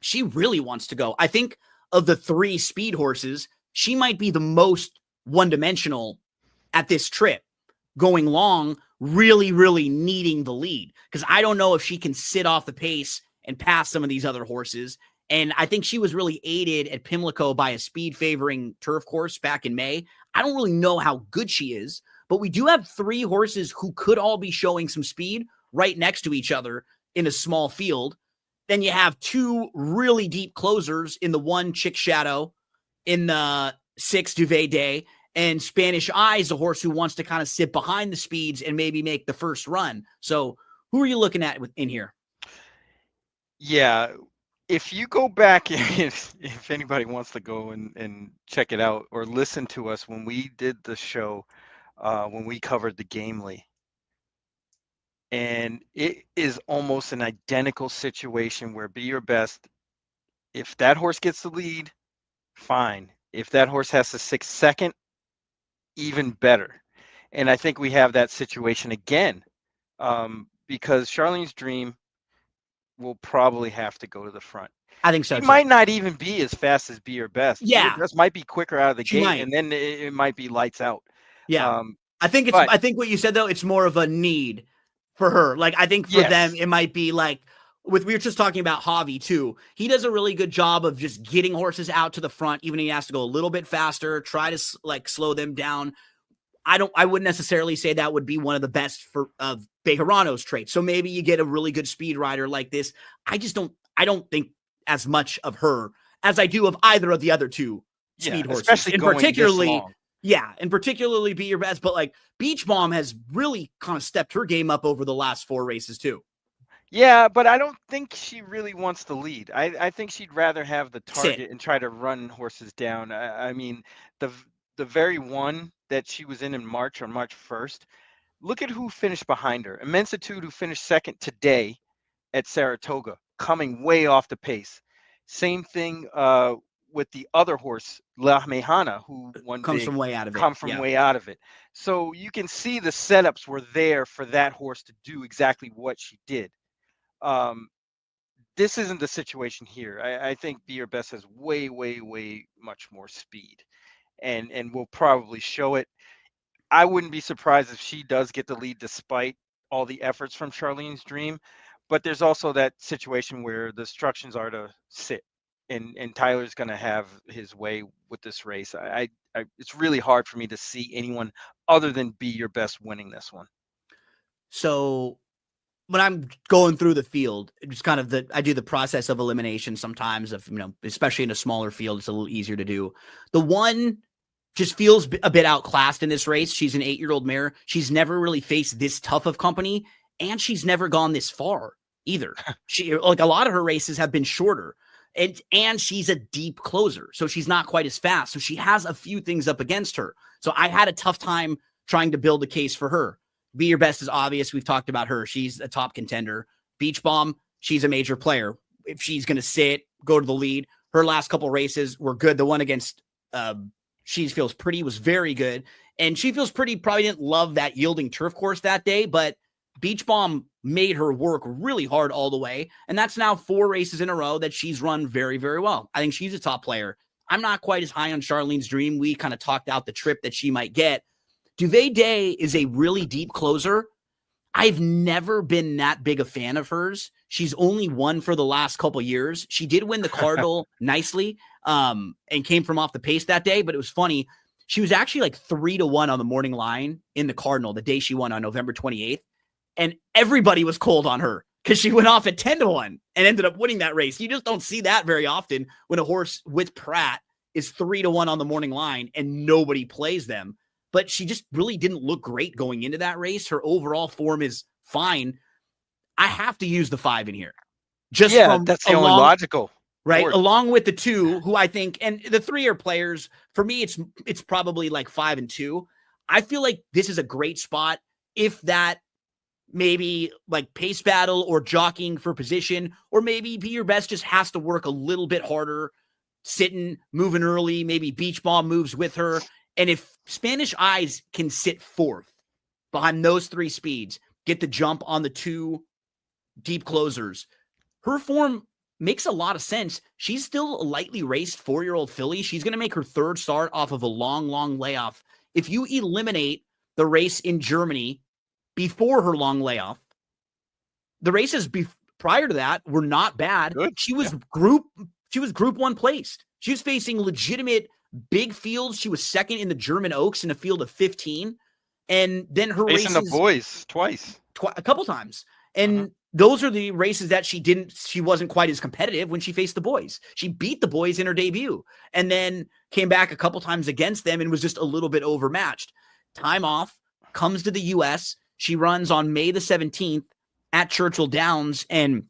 she really wants to go. I think of the 3 speed horses, she might be the most one-dimensional at this trip, going long, really, really needing the lead. Because I don't know if she can sit off the pace and pass some of these other horses. And I think she was really aided at Pimlico by a speed-favoring turf course back in May. I don't really know how good she is, but we do have 3 horses who could all be showing some speed right next to each other in a small field. Then you have 2 really deep closers in the 1 Chick Shadow, in the 6 Duvet Day, and Spanish Eyes, a horse who wants to kind of sit behind the speeds and maybe make the first run. So who are you looking at in here? Yeah, if you go back, if anybody wants to go and check it out or listen to us when we did the show, when we covered the Gamely, And it is almost an identical situation where Be Your Best, if that horse gets the lead, fine. If that horse has to 6 second, even better. And I think we have that situation again, because Charlene's Dream will probably have to go to the front. I think She so too. might not even be as fast as Be Your Best. Be Your Yeah, Best might be quicker out of the she gate, might. and then it might be lights out. Yeah. Um, I but think what you said though, it's more of a need for her. Like I think for them, yes, it might be like we were just talking about Javi too. He does a really good job of just getting horses out to the front, even if he has to go a little bit faster, try to like slow them down. I wouldn't necessarily say that would be one of the best for of Bejarano's traits. So maybe you get a really good speed rider like this. I don't think as much of her as I do of either of the other two yeah, speed horses. especially going this long. And particularly Be Your Best, but like Beach Bomb has really kind of stepped her game up over the last 4 races too. Yeah, but I don't think she really wants the lead. I think she'd rather have the Sit. target and try to run horses down. I mean, the the very one that she was in March, on March 1st, look at who finished behind her. Immensitude, who finished second today at Saratoga, coming way off the pace. Same thing with the other horse, La Mejana, who won Comes big, from way out of it. come from Yeah. way out of it. So you can see the setups were there for that horse to do exactly what she did. Um, this isn't the situation here. I think Be Your Best has way, way, way much more speed, and will probably show it. I wouldn't be surprised if she does get the lead despite all the efforts from Charlene's Dream. But there's also that situation where the instructions are to sit, and Tyler's going to have his way with this race. It's really hard for me to see anyone other than Be Your Best winning this one. So when I'm going through the field, it's kind of I do the process of elimination sometimes of, especially in a smaller field, it's a little easier to do. The one just feels a bit outclassed in this race. She's an 8-year-old mare. She's never really faced this tough of company, and she's never gone this far either. She like a lot of her races have been shorter. And she's a deep closer, so she's not quite as fast. So she has a few things up against her. So I had a tough time trying to build a case for her. Be Your Best is obvious. We've talked about her. She's a top contender. Beach Bomb, she's a major player. If she's going to sit, go to the lead. Her last couple races were good. The one against She Feels Pretty was very good. And She Feels Pretty probably didn't love that yielding turf course that day, but Beach Bomb made her work really hard all the way. And that's now 4 races in a row that she's run very, very well. I think she's a top player. I'm not quite as high on Charlene's Dream. We kind of talked out the trip that she might get. Duvet Day is a really deep closer. I've never been that big a fan of hers. She's only won for the last couple years. She did win the Cardinal nicely, and came from off the pace that day, but it was funny. She was actually like 3-1 on the morning line in the Cardinal the day she won on November 28th. And everybody was cold on her because she went off at 10-1 and ended up winning that race. You just don't see that very often when a horse with Pratt is 3-1 on the morning line and nobody plays them. But she just really didn't look great going into that race. Her overall form is fine. I have to use the 5 in here. Just Yeah, from that's the only logical. right Order. along with the 2 who I think, and the 3 are players. For me, it's probably like 5 and 2. I feel like this is a great spot if that maybe like pace battle or jockeying for position, or maybe Be Your Best just has to work a little bit harder, sitting, moving early, maybe Beach Bomb moves with her. And if Spanish Eyes can sit 4th behind those 3 speeds, get the jump on the 2 deep closers, her form makes a lot of sense. She's still a lightly raced 4-year-old filly. She's going to make her 3rd start off of a long, long layoff. If you eliminate the race in Germany before her long layoff, the races prior to that were not bad. Good. She was group 1 placed. She was facing legitimate big fields. She was 2nd in the German Oaks in a field of 15. And then her Facing races the boys twice. a couple times. And those are the races that she wasn't quite as competitive when she faced the boys. She beat the boys in her debut and then came back a couple times against them and was just a little bit overmatched. Time off, comes to the US. She runs on May the 17th at Churchill Downs. And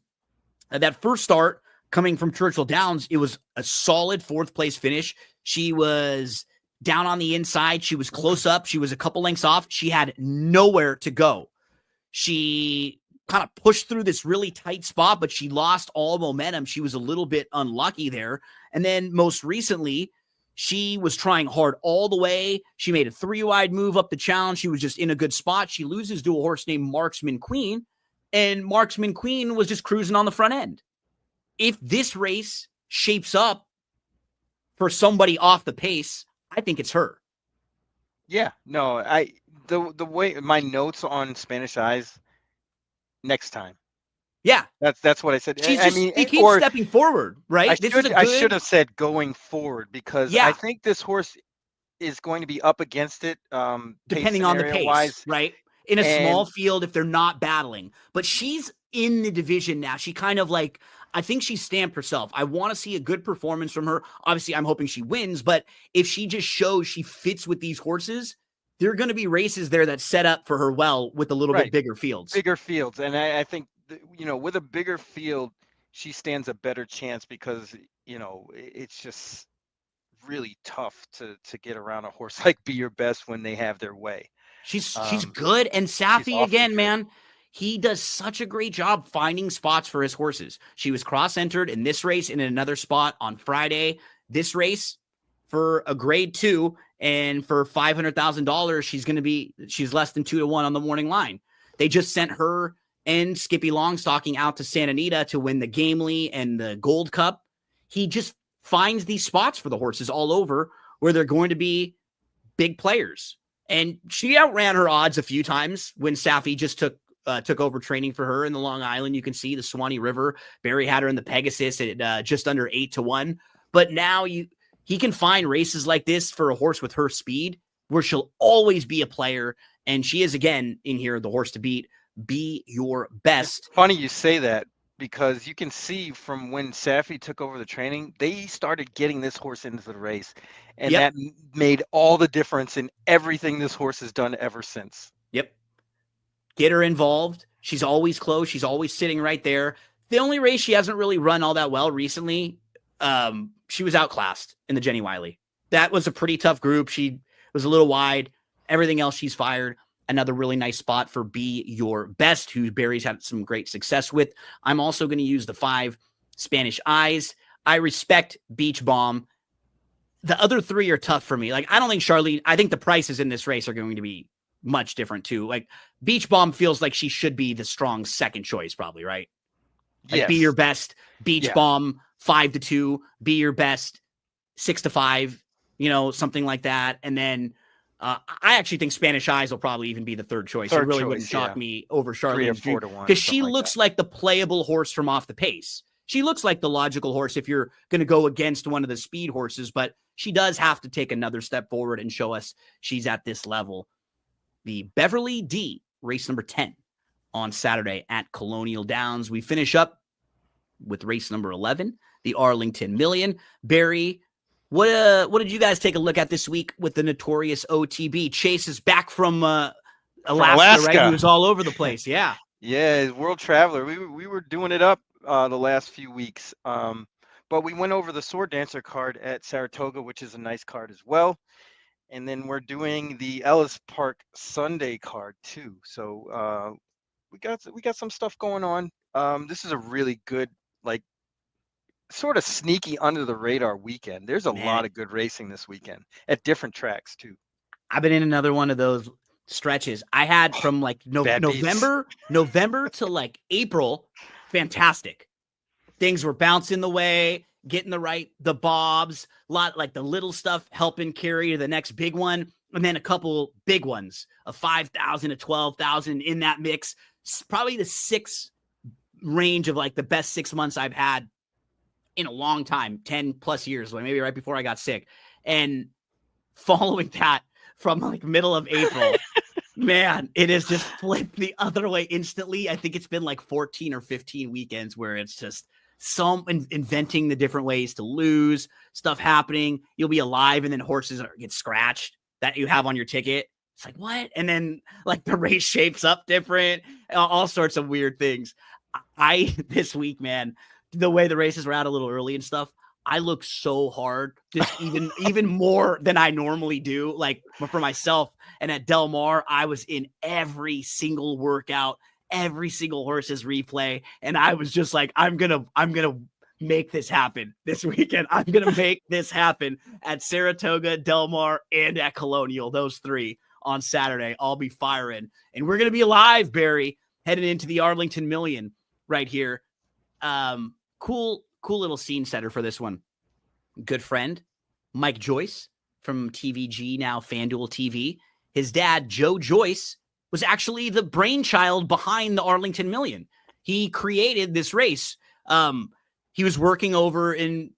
that first start coming from Churchill Downs, it was a solid 4th place finish. She was down on the inside. She was close up. She was a couple lengths off. She had nowhere to go. She kind of pushed through this really tight spot, but she lost all momentum. She was a little bit unlucky there. And then most recently, she was trying hard all the way. She made a 3-wide move up the challenge. She was just in a good spot. She loses to a horse named Marksman Queen, and Marksman Queen was just cruising on the front end. If this race shapes up for somebody off the pace, I think it's her. Yeah, no, the way my notes on Spanish Eyes next time. Yeah, That's what I said. she's I just mean, she keeps or stepping forward, right? I should have said going forward, because I Yeah, think this horse is going to be up against it, pace depending on the scenario pace, wise, right? In a small and field, if they're not battling, but she's in the division now. She kind of like, I think she stamped herself. I want to see a good performance from her. Obviously, I'm hoping she wins, but if she just shows she fits with these horses, there are going to be races there that set up for her well with a little bit right, bigger fields. bigger fields, and I think with a bigger field, she stands a better chance, because it's just really tough to get around a horse like Be Your Best when they have their way. She's good. And She's Safi, awfully again, good. man, he does such a great job finding spots for his horses. She was cross-entered in this race and in another spot on Friday. This race for a grade 2 and for $500,000, she's less than 2-1 on the morning line. They just sent her and Skippy Longstocking out to Santa Anita to win the Gamely and the Gold Cup. He just finds these spots for the horses all over where they're going to be big players. And she outran her odds a few times when Safi just took over training for her in the Long Island. You can see the Swanee River. Barry had her in the Pegasus at just under 8-1. But now he can find races like this for a horse with her speed where she'll always be a player. And she is, again, in here, the horse to beat. Be Your Best. It's funny you say that, because you can see from when Safi took over the training, they started getting this horse into the race, and Yep. that made all the difference in everything this horse has done ever since. Yep. Get her involved. She's always close. She's always sitting right there. The only race she hasn't really run all that well recently, she was outclassed in the Jenny Wiley. That was a pretty tough group. She was a little wide. Everything else she's fired. Another really nice spot for Be Your Best, who Barry's had some great success with. I'm also going to use the 5 Spanish Eyes. I respect Beach Bomb. The other 3 are tough for me. Like, I don't think Charlene, I think the prices in this race are going to be much different too. Like, Beach Bomb feels like she should be the strong second choice, probably, right? Like, Yes. Be Your Best, Beach Yeah. Bomb, 5-2, Be Your Best, 6-5, something like that. And then I actually think Spanish Eyes will probably even be the third choice. It really wouldn't shock me over 3 or Charlene's 4-1, because she something like looks that. like the playable horse from off the pace. She looks like the logical horse if you're going to go against one of the speed horses, but she does have to take another step forward and show us she's at this level. The Beverly D, race number 10 on Saturday at Colonial Downs. We finish up with race number 11, the Arlington Million. Barry, what did you guys take a look at this week with the notorious OTB? Chase is back from Alaska, right? He was all over the place. Yeah. Yeah, World Traveler. We were doing it up the last few weeks. But we went over the Sword Dancer card at Saratoga, which is a nice card as well. And then we're doing the Ellis Park Sunday card too. So we got some stuff going on. This is a really good, like, sort of sneaky under the radar weekend. There's a lot of good racing this weekend at different tracks too. I've been in another one of those stretches. I had from like November to like April, fantastic. Things were bouncing the way, getting the bobs, lot like the little stuff helping carry to the next big one, and then a couple big ones, a 5,000, a 12,000 in that mix. Probably the 6 range of like the best 6 months I've had in a long time, 10 plus years, like maybe right before I got sick. And following that from like middle of April, man, it has just flipped the other way instantly. I think it's been like 14 or 15 weekends where it's just inventing the different ways to lose, stuff happening. You'll be alive and then horses get scratched that you have on your ticket. It's like, what? And then like the race shapes up different, all sorts of weird things. This week, man, the way the races were out a little early and stuff, I look so hard, just even more than I normally do, like for myself. And at Del Mar, I was in every single workout, every single horse's replay. And I was just like, I'm gonna make this happen this weekend. I'm gonna make this happen at Saratoga, Del Mar, and at Colonial. Those three on Saturday. I'll be firing. And we're gonna be live, Barry, heading into the Arlington Million right here. Cool little scene setter for this one. Good friend, Mike Joyce from TVG, now FanDuel TV. His dad, Joe Joyce, was actually the brainchild behind the Arlington Million. He created this race. He was working over in,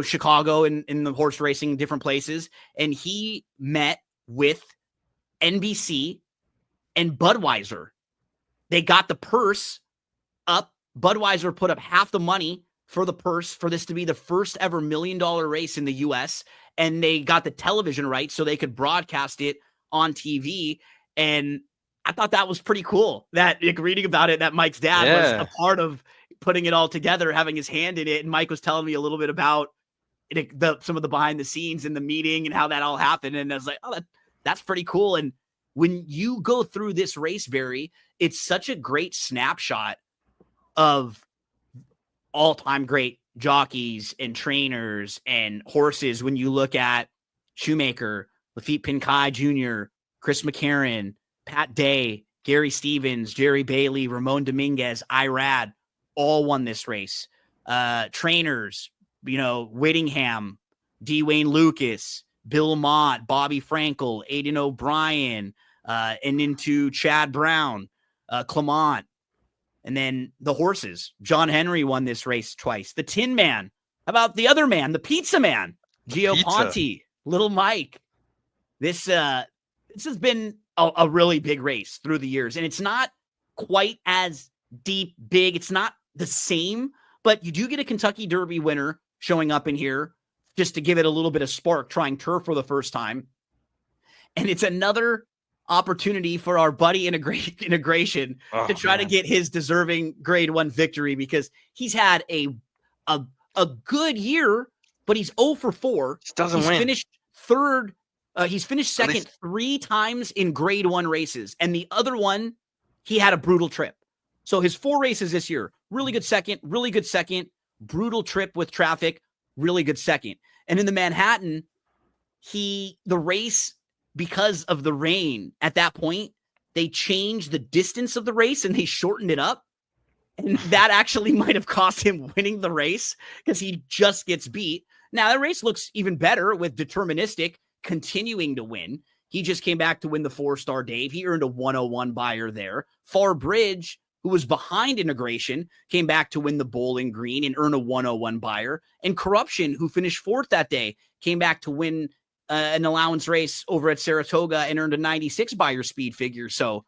Chicago and in the horse racing, different places. And he met with NBC and Budweiser. They got the purse up. Budweiser put up half the money for the purse for this to be the first ever $1 million race in the US. And they got the television rights so they could broadcast it on TV. And I thought that was pretty cool, that reading about it, that Mike's dad was a part of putting it all together, having his hand in it. And Mike was telling me a little bit about some of the behind the scenes in the meeting and how that all happened. And I was like, oh, that's pretty cool. And when you go through this race, Barry, it's such a great snapshot of all-time great jockeys and trainers and horses. When you look at Shoemaker, Lafitte Pinkai Jr., Chris McCarron, Pat Day, Gary Stevens, Jerry Bailey, Ramon Dominguez, Irad, all won this race. Trainers, Whittingham, D. Wayne Lucas, Bill Mott, Bobby Frankel, Aidan O'Brien, and into Chad Brown, Clement. And then the horses. John Henry won this race twice. The Tin Man. How about the other man, the Pizza Man? Gio Ponte, Little Mike. This has been a really big race through the years. And it's not quite as deep, big. It's not the same. But you do get a Kentucky Derby winner showing up in here just to give it a little bit of spark, trying turf for the first time. And it's another opportunity for our buddy Integration to try to get his deserving grade 1 victory, because he's had a good year, but he's 0 for 4. Doesn't win. Finished third. He's finished second 3 times in grade 1 races. And the other one, he had a brutal trip. So his 4 races this year, really good second, brutal trip with traffic, really good second. And in the Manhattan, the race, because of the rain at that point, they changed the distance of the race and they shortened it up. And that actually might have cost him winning the race, because he just gets beat. Now, the race looks even better with Deterministic continuing to win. He just came back to win the 4-star Dave. He earned a 101 buyer there. Far Bridge, who was behind Integration, came back to win the Bowling Green and earn a 101 buyer. And Corruption, who finished 4th that day, came back to win an allowance race over at Saratoga and earned a 96 buyer speed figure. So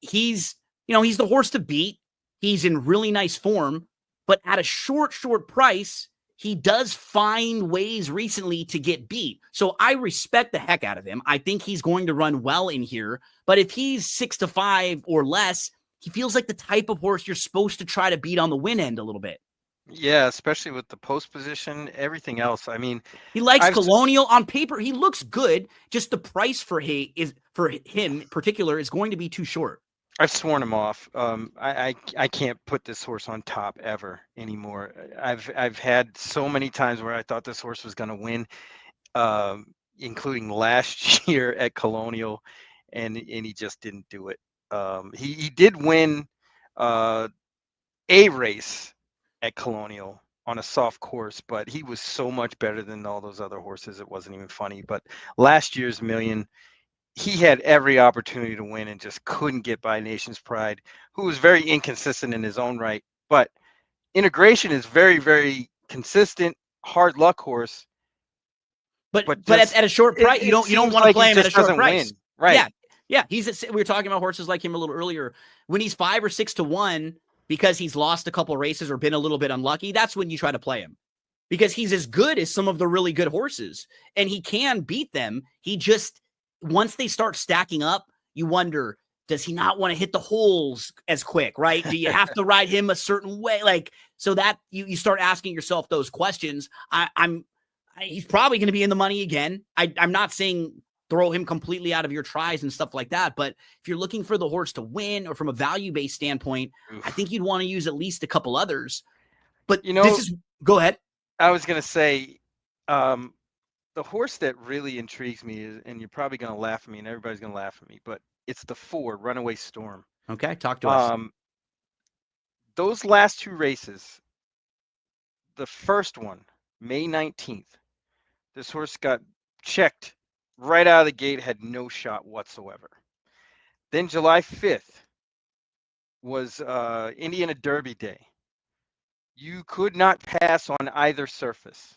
he's the horse to beat. He's in really nice form, but at a short price, he does find ways recently to get beat. So I respect the heck out of him. I think he's going to run well in here, but if he's 6-5 or less, he feels like the type of horse you're supposed to try to beat on the win end a little bit. Yeah, especially with the post position, everything else. I mean, he likes Colonial on paper. He looks good. Just the price for him in particular is going to be too short. I've sworn him off. I can't put this horse on top ever anymore. I've had so many times where I thought this horse was going to win, including last year at Colonial, and he just didn't do it. He did win a race at Colonial on a soft course, but he was so much better than all those other horses. It wasn't even funny. But last year's Million, he had every opportunity to win and just couldn't get by Nation's Pride, who was very inconsistent in his own right. But Integration is very, very consistent, hard luck horse. But at a short price, you don't want to play him at a short price. Win. Right. Yeah. We were talking about horses like him a little earlier. When he's 5 or 6 to 1, because he's lost a couple races or been a little bit unlucky, that's when you try to play him, because he's as good as some of the really good horses and he can beat them. He just, once they start stacking up, you wonder, does he not want to hit the holes as quick, right? Do you have to ride him a certain way? Like, so that you start asking yourself those questions. He's probably going to be in the money again. I'm not saying throw him completely out of your tries and stuff like that. But if you're looking for the horse to win or from a value-based standpoint, I think you'd want to use at least a couple others. But go ahead. I was going to say, the horse that really intrigues me is, and you're probably going to laugh at me and everybody's going to laugh at me, but it's the 4 Runaway Storm. Okay. Talk to us. Those last 2 races, the first one, May 19th, this horse got checked right out of the gate, had no shot whatsoever. Then July 5th was Indiana Derby Day. You could not pass on either surface,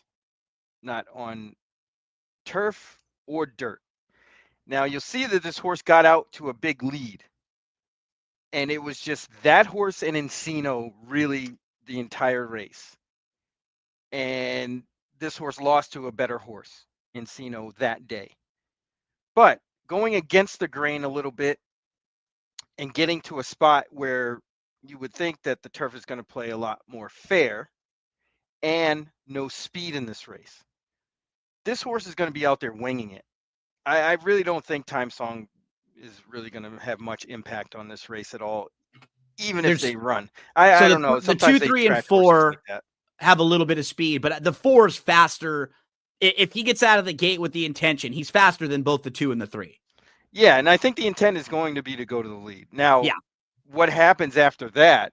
not on turf or dirt. Now you'll see that this horse got out to a big lead, and it was just that horse and Encino really the entire race. And this horse lost to a better horse, Encino, that day. But going against the grain a little bit and getting to a spot where you would think that the turf is going to play a lot more fair and no speed in this race. This horse is going to be out there winging it. I really don't think Time Song is really going to have much impact on this race at all, even if they run. I don't know. Sometimes the 2, 3, and 4 like have a little bit of speed, but the 4 is faster. If he gets out of the gate with the intention, he's faster than both the 2 and the 3. Yeah, and I think the intent is going to be to go to the lead. Now, what happens after that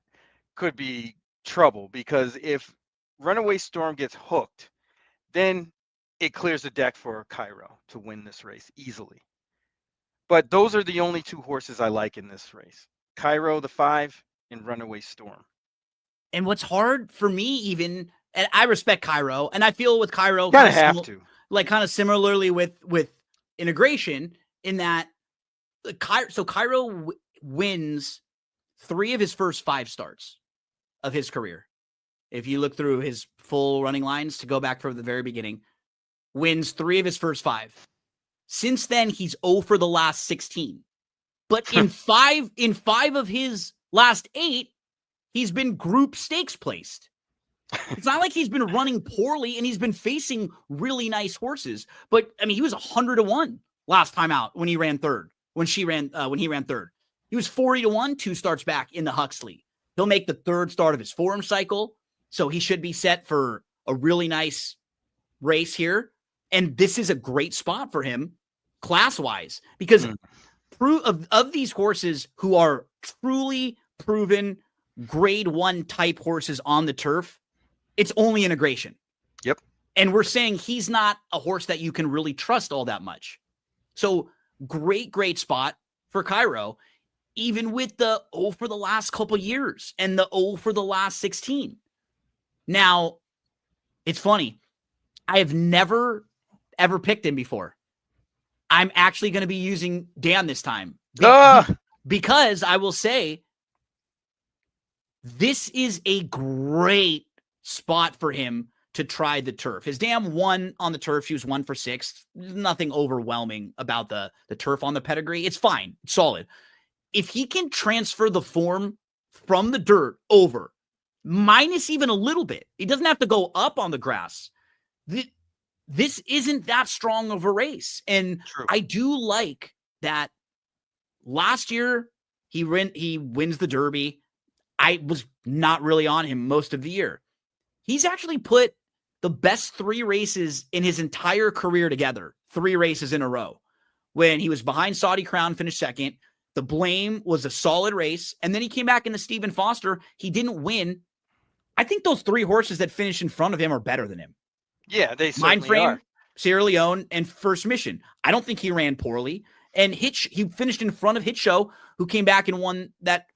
could be trouble, because if Runaway Storm gets hooked, then it clears the deck for Cairo to win this race easily. But those are the only 2 horses I like in this race. Cairo, the 5, and Runaway Storm. And what's hard for me even, and I respect Cairo, and I feel with Cairo, kind of similarly with Integration, in that Cairo wins 3 of his first 5 starts of his career. If you look through his full running lines to go back from the very beginning, wins 3 of his first 5. Since then, he's 0 for the last 16. But in 5 of his last 8, he's been group stakes placed. It's not like he's been running poorly, and he's been facing really nice horses. But I mean, he was 100-1 last time out when he ran third. When he ran third, he was 40-1 2 starts back in the Huxley. He'll make the 3rd start of his form cycle, so he should be set for a really nice race here. And this is a great spot for him, class-wise, because of these horses who are truly proven grade 1 type horses on the turf, it's only Integration. Yep. And we're saying he's not a horse that you can really trust all that much. So great spot for Cairo, even with the 0 for the last couple years and the 0 for the last 16. Now, it's funny. I have never, ever picked him before. I'm actually going to be using Dan this time. Because I will say, this is a great spot for him to try the turf. His dam won on the turf. She was 1 for 6. There's nothing overwhelming about the turf on the pedigree. It's fine. It's solid. If he can transfer the form from the dirt over, minus even a little bit, he doesn't have to go up on the grass. This isn't that strong of a race. And I do like that last year he wins the Derby. I was not really on him most of the year. He's actually put the best 3 races in his entire career together, 3 races in a row. When he was behind Saudi Crown, finished 2nd. The Blame was a solid race. And then he came back in the Stephen Foster. He didn't win. I think those 3 horses that finished in front of him are better than him. Yeah, they certainly Mindframe, are. Sierra Leone, and First Mission. I don't think he ran poorly. And he finished in front of Hit Show, who came back and won that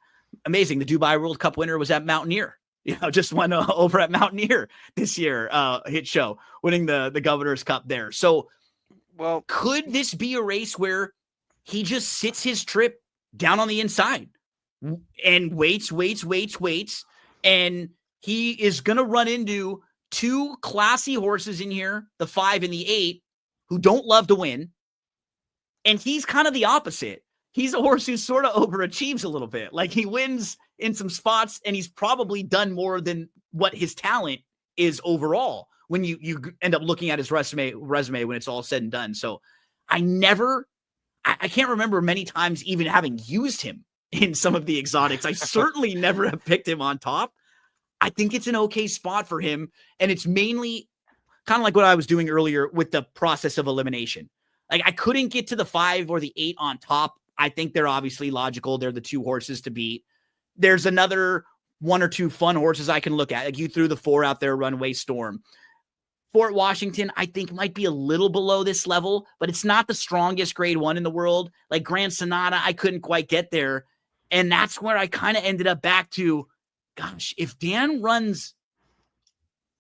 amazing. The Dubai World Cup winner was at Mountaineer. Just went over at Mountaineer this year, Hit Show, winning the Governor's Cup there. So, well, could this be a race where he just sits his trip down on the inside and waits, and he is going to run into 2 classy horses in here, the 5 and the 8, who don't love to win. And he's kind of the opposite. he's a horse who sort of overachieves a little bit. Like he wins in some spots and he's probably done more than what his talent is overall when you end up looking at his resume when it's all said and done. So I can't remember many times even having used him in some of the exotics. I certainly never have picked him on top. I think it's an okay spot for him. And it's mainly kind of like what I was doing earlier with the process of elimination. Like I couldn't get to the 5 or the 8 on top. I think they're obviously logical. They're the 2 horses to beat. There's another 1 or 2 fun horses I can look at. Like you threw the 4 out there, Runaway Storm. Fort Washington, I think might be a little below this level, but it's not the strongest grade 1 in the world. Like Grand Sonata, I couldn't quite get there. And that's where I kind of ended up back to, gosh, if Dan runs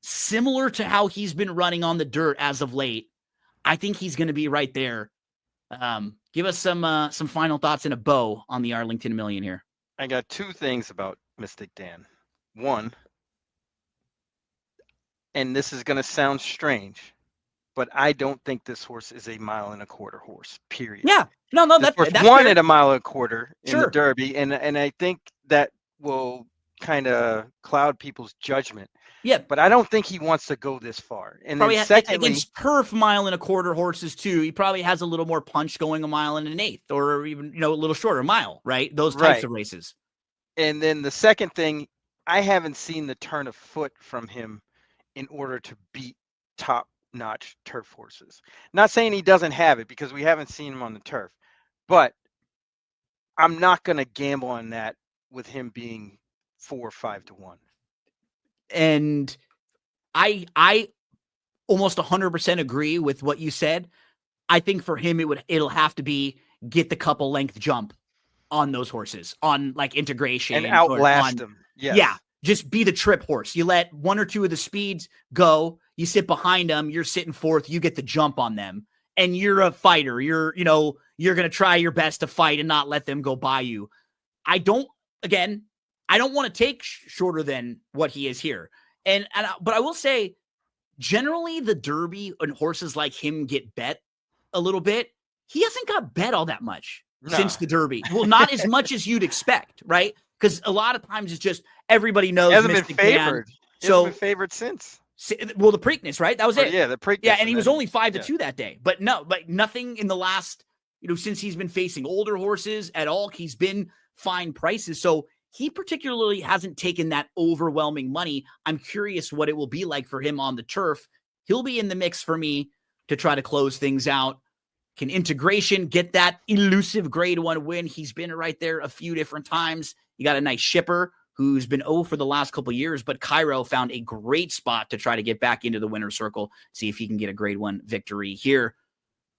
similar to how he's been running on the dirt as of late, I think he's going to be right there. Give us some final thoughts in a bow on the Arlington Million here. I got 2 things about Mystic Dan. One, and this is going to sound strange, but I don't think this horse is a 1.25 mile horse, period. Yeah. No, that's won fair. At 1.25 miles in the Derby, and I think that will kind of cloud people's judgment. Yeah, but I don't think he wants to go this far. And probably then secondly, against turf 1.25 mile horses too, he probably has a little more punch going 1 1/8 or even a little shorter mile, right? Those types of races. And then the second thing, I haven't seen the turn of foot from him in order to beat top-notch turf horses. Not saying he doesn't have it because we haven't seen him on the turf, but I'm not going to gamble on that with him being 4 or 5 to 1. And I almost 100% agree with what you said. I think for him, it'll have to be get the couple length jump on those horses on like integration and outlast them. Yes. Yeah. Just be the trip horse. You let 1 or 2 of the speeds go. You sit behind them. You're sitting 4th. You get the jump on them and you're a fighter. You're going to try your best to fight and not let them go by you. I don't want to take shorter than what he is here. But I will say, generally the Derby and horses like him get bet a little bit. He hasn't got bet all that much since the Derby. Well, not as much as you'd expect, right? Because a lot of times it's just everybody knows. He hasn't been favored. He hasn't been favored since. Well, the Preakness, right? That was it. Yeah, the Preakness. Yeah, and he was only 5 to 2 that day. But nothing in the last, since he's been facing older horses at all, he's been fine prices. So he particularly hasn't taken that overwhelming money. I'm curious what it will be like for him on the turf. He'll be in the mix for me to try to close things out. Can integration get that elusive grade 1 win? He's been right there a few different times. You got a nice shipper who's been 0 for the last couple of years, but Cairo found a great spot to try to get back into the winner's circle, see if he can get a grade 1 victory here.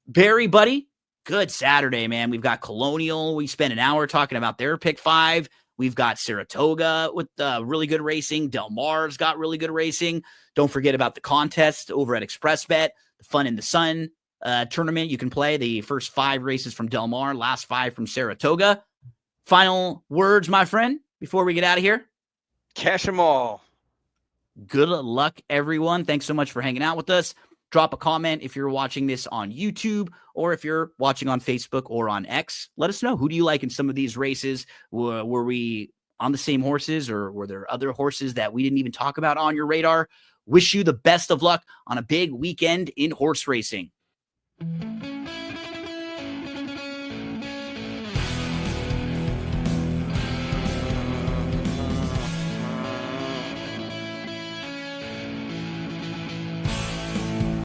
Barry, buddy, good Saturday, man. We've got Colonial. We spent an hour talking about their pick 5. We've got Saratoga with really good racing. Del Mar's got really good racing. Don't forget about the contest over at ExpressBet, the Fun in the Sun tournament. You can play the first 5 races from Del Mar, last 5 from Saratoga. Final words, my friend, before we get out of here? Cash them all. Good luck, everyone. Thanks so much for hanging out with us. Drop a comment if you're watching this on YouTube or if you're watching on Facebook or on X. Let us know, who do you like in some of these races? Were we on the same horses or were there other horses that we didn't even talk about on your radar? Wish you the best of luck on a big weekend in horse racing.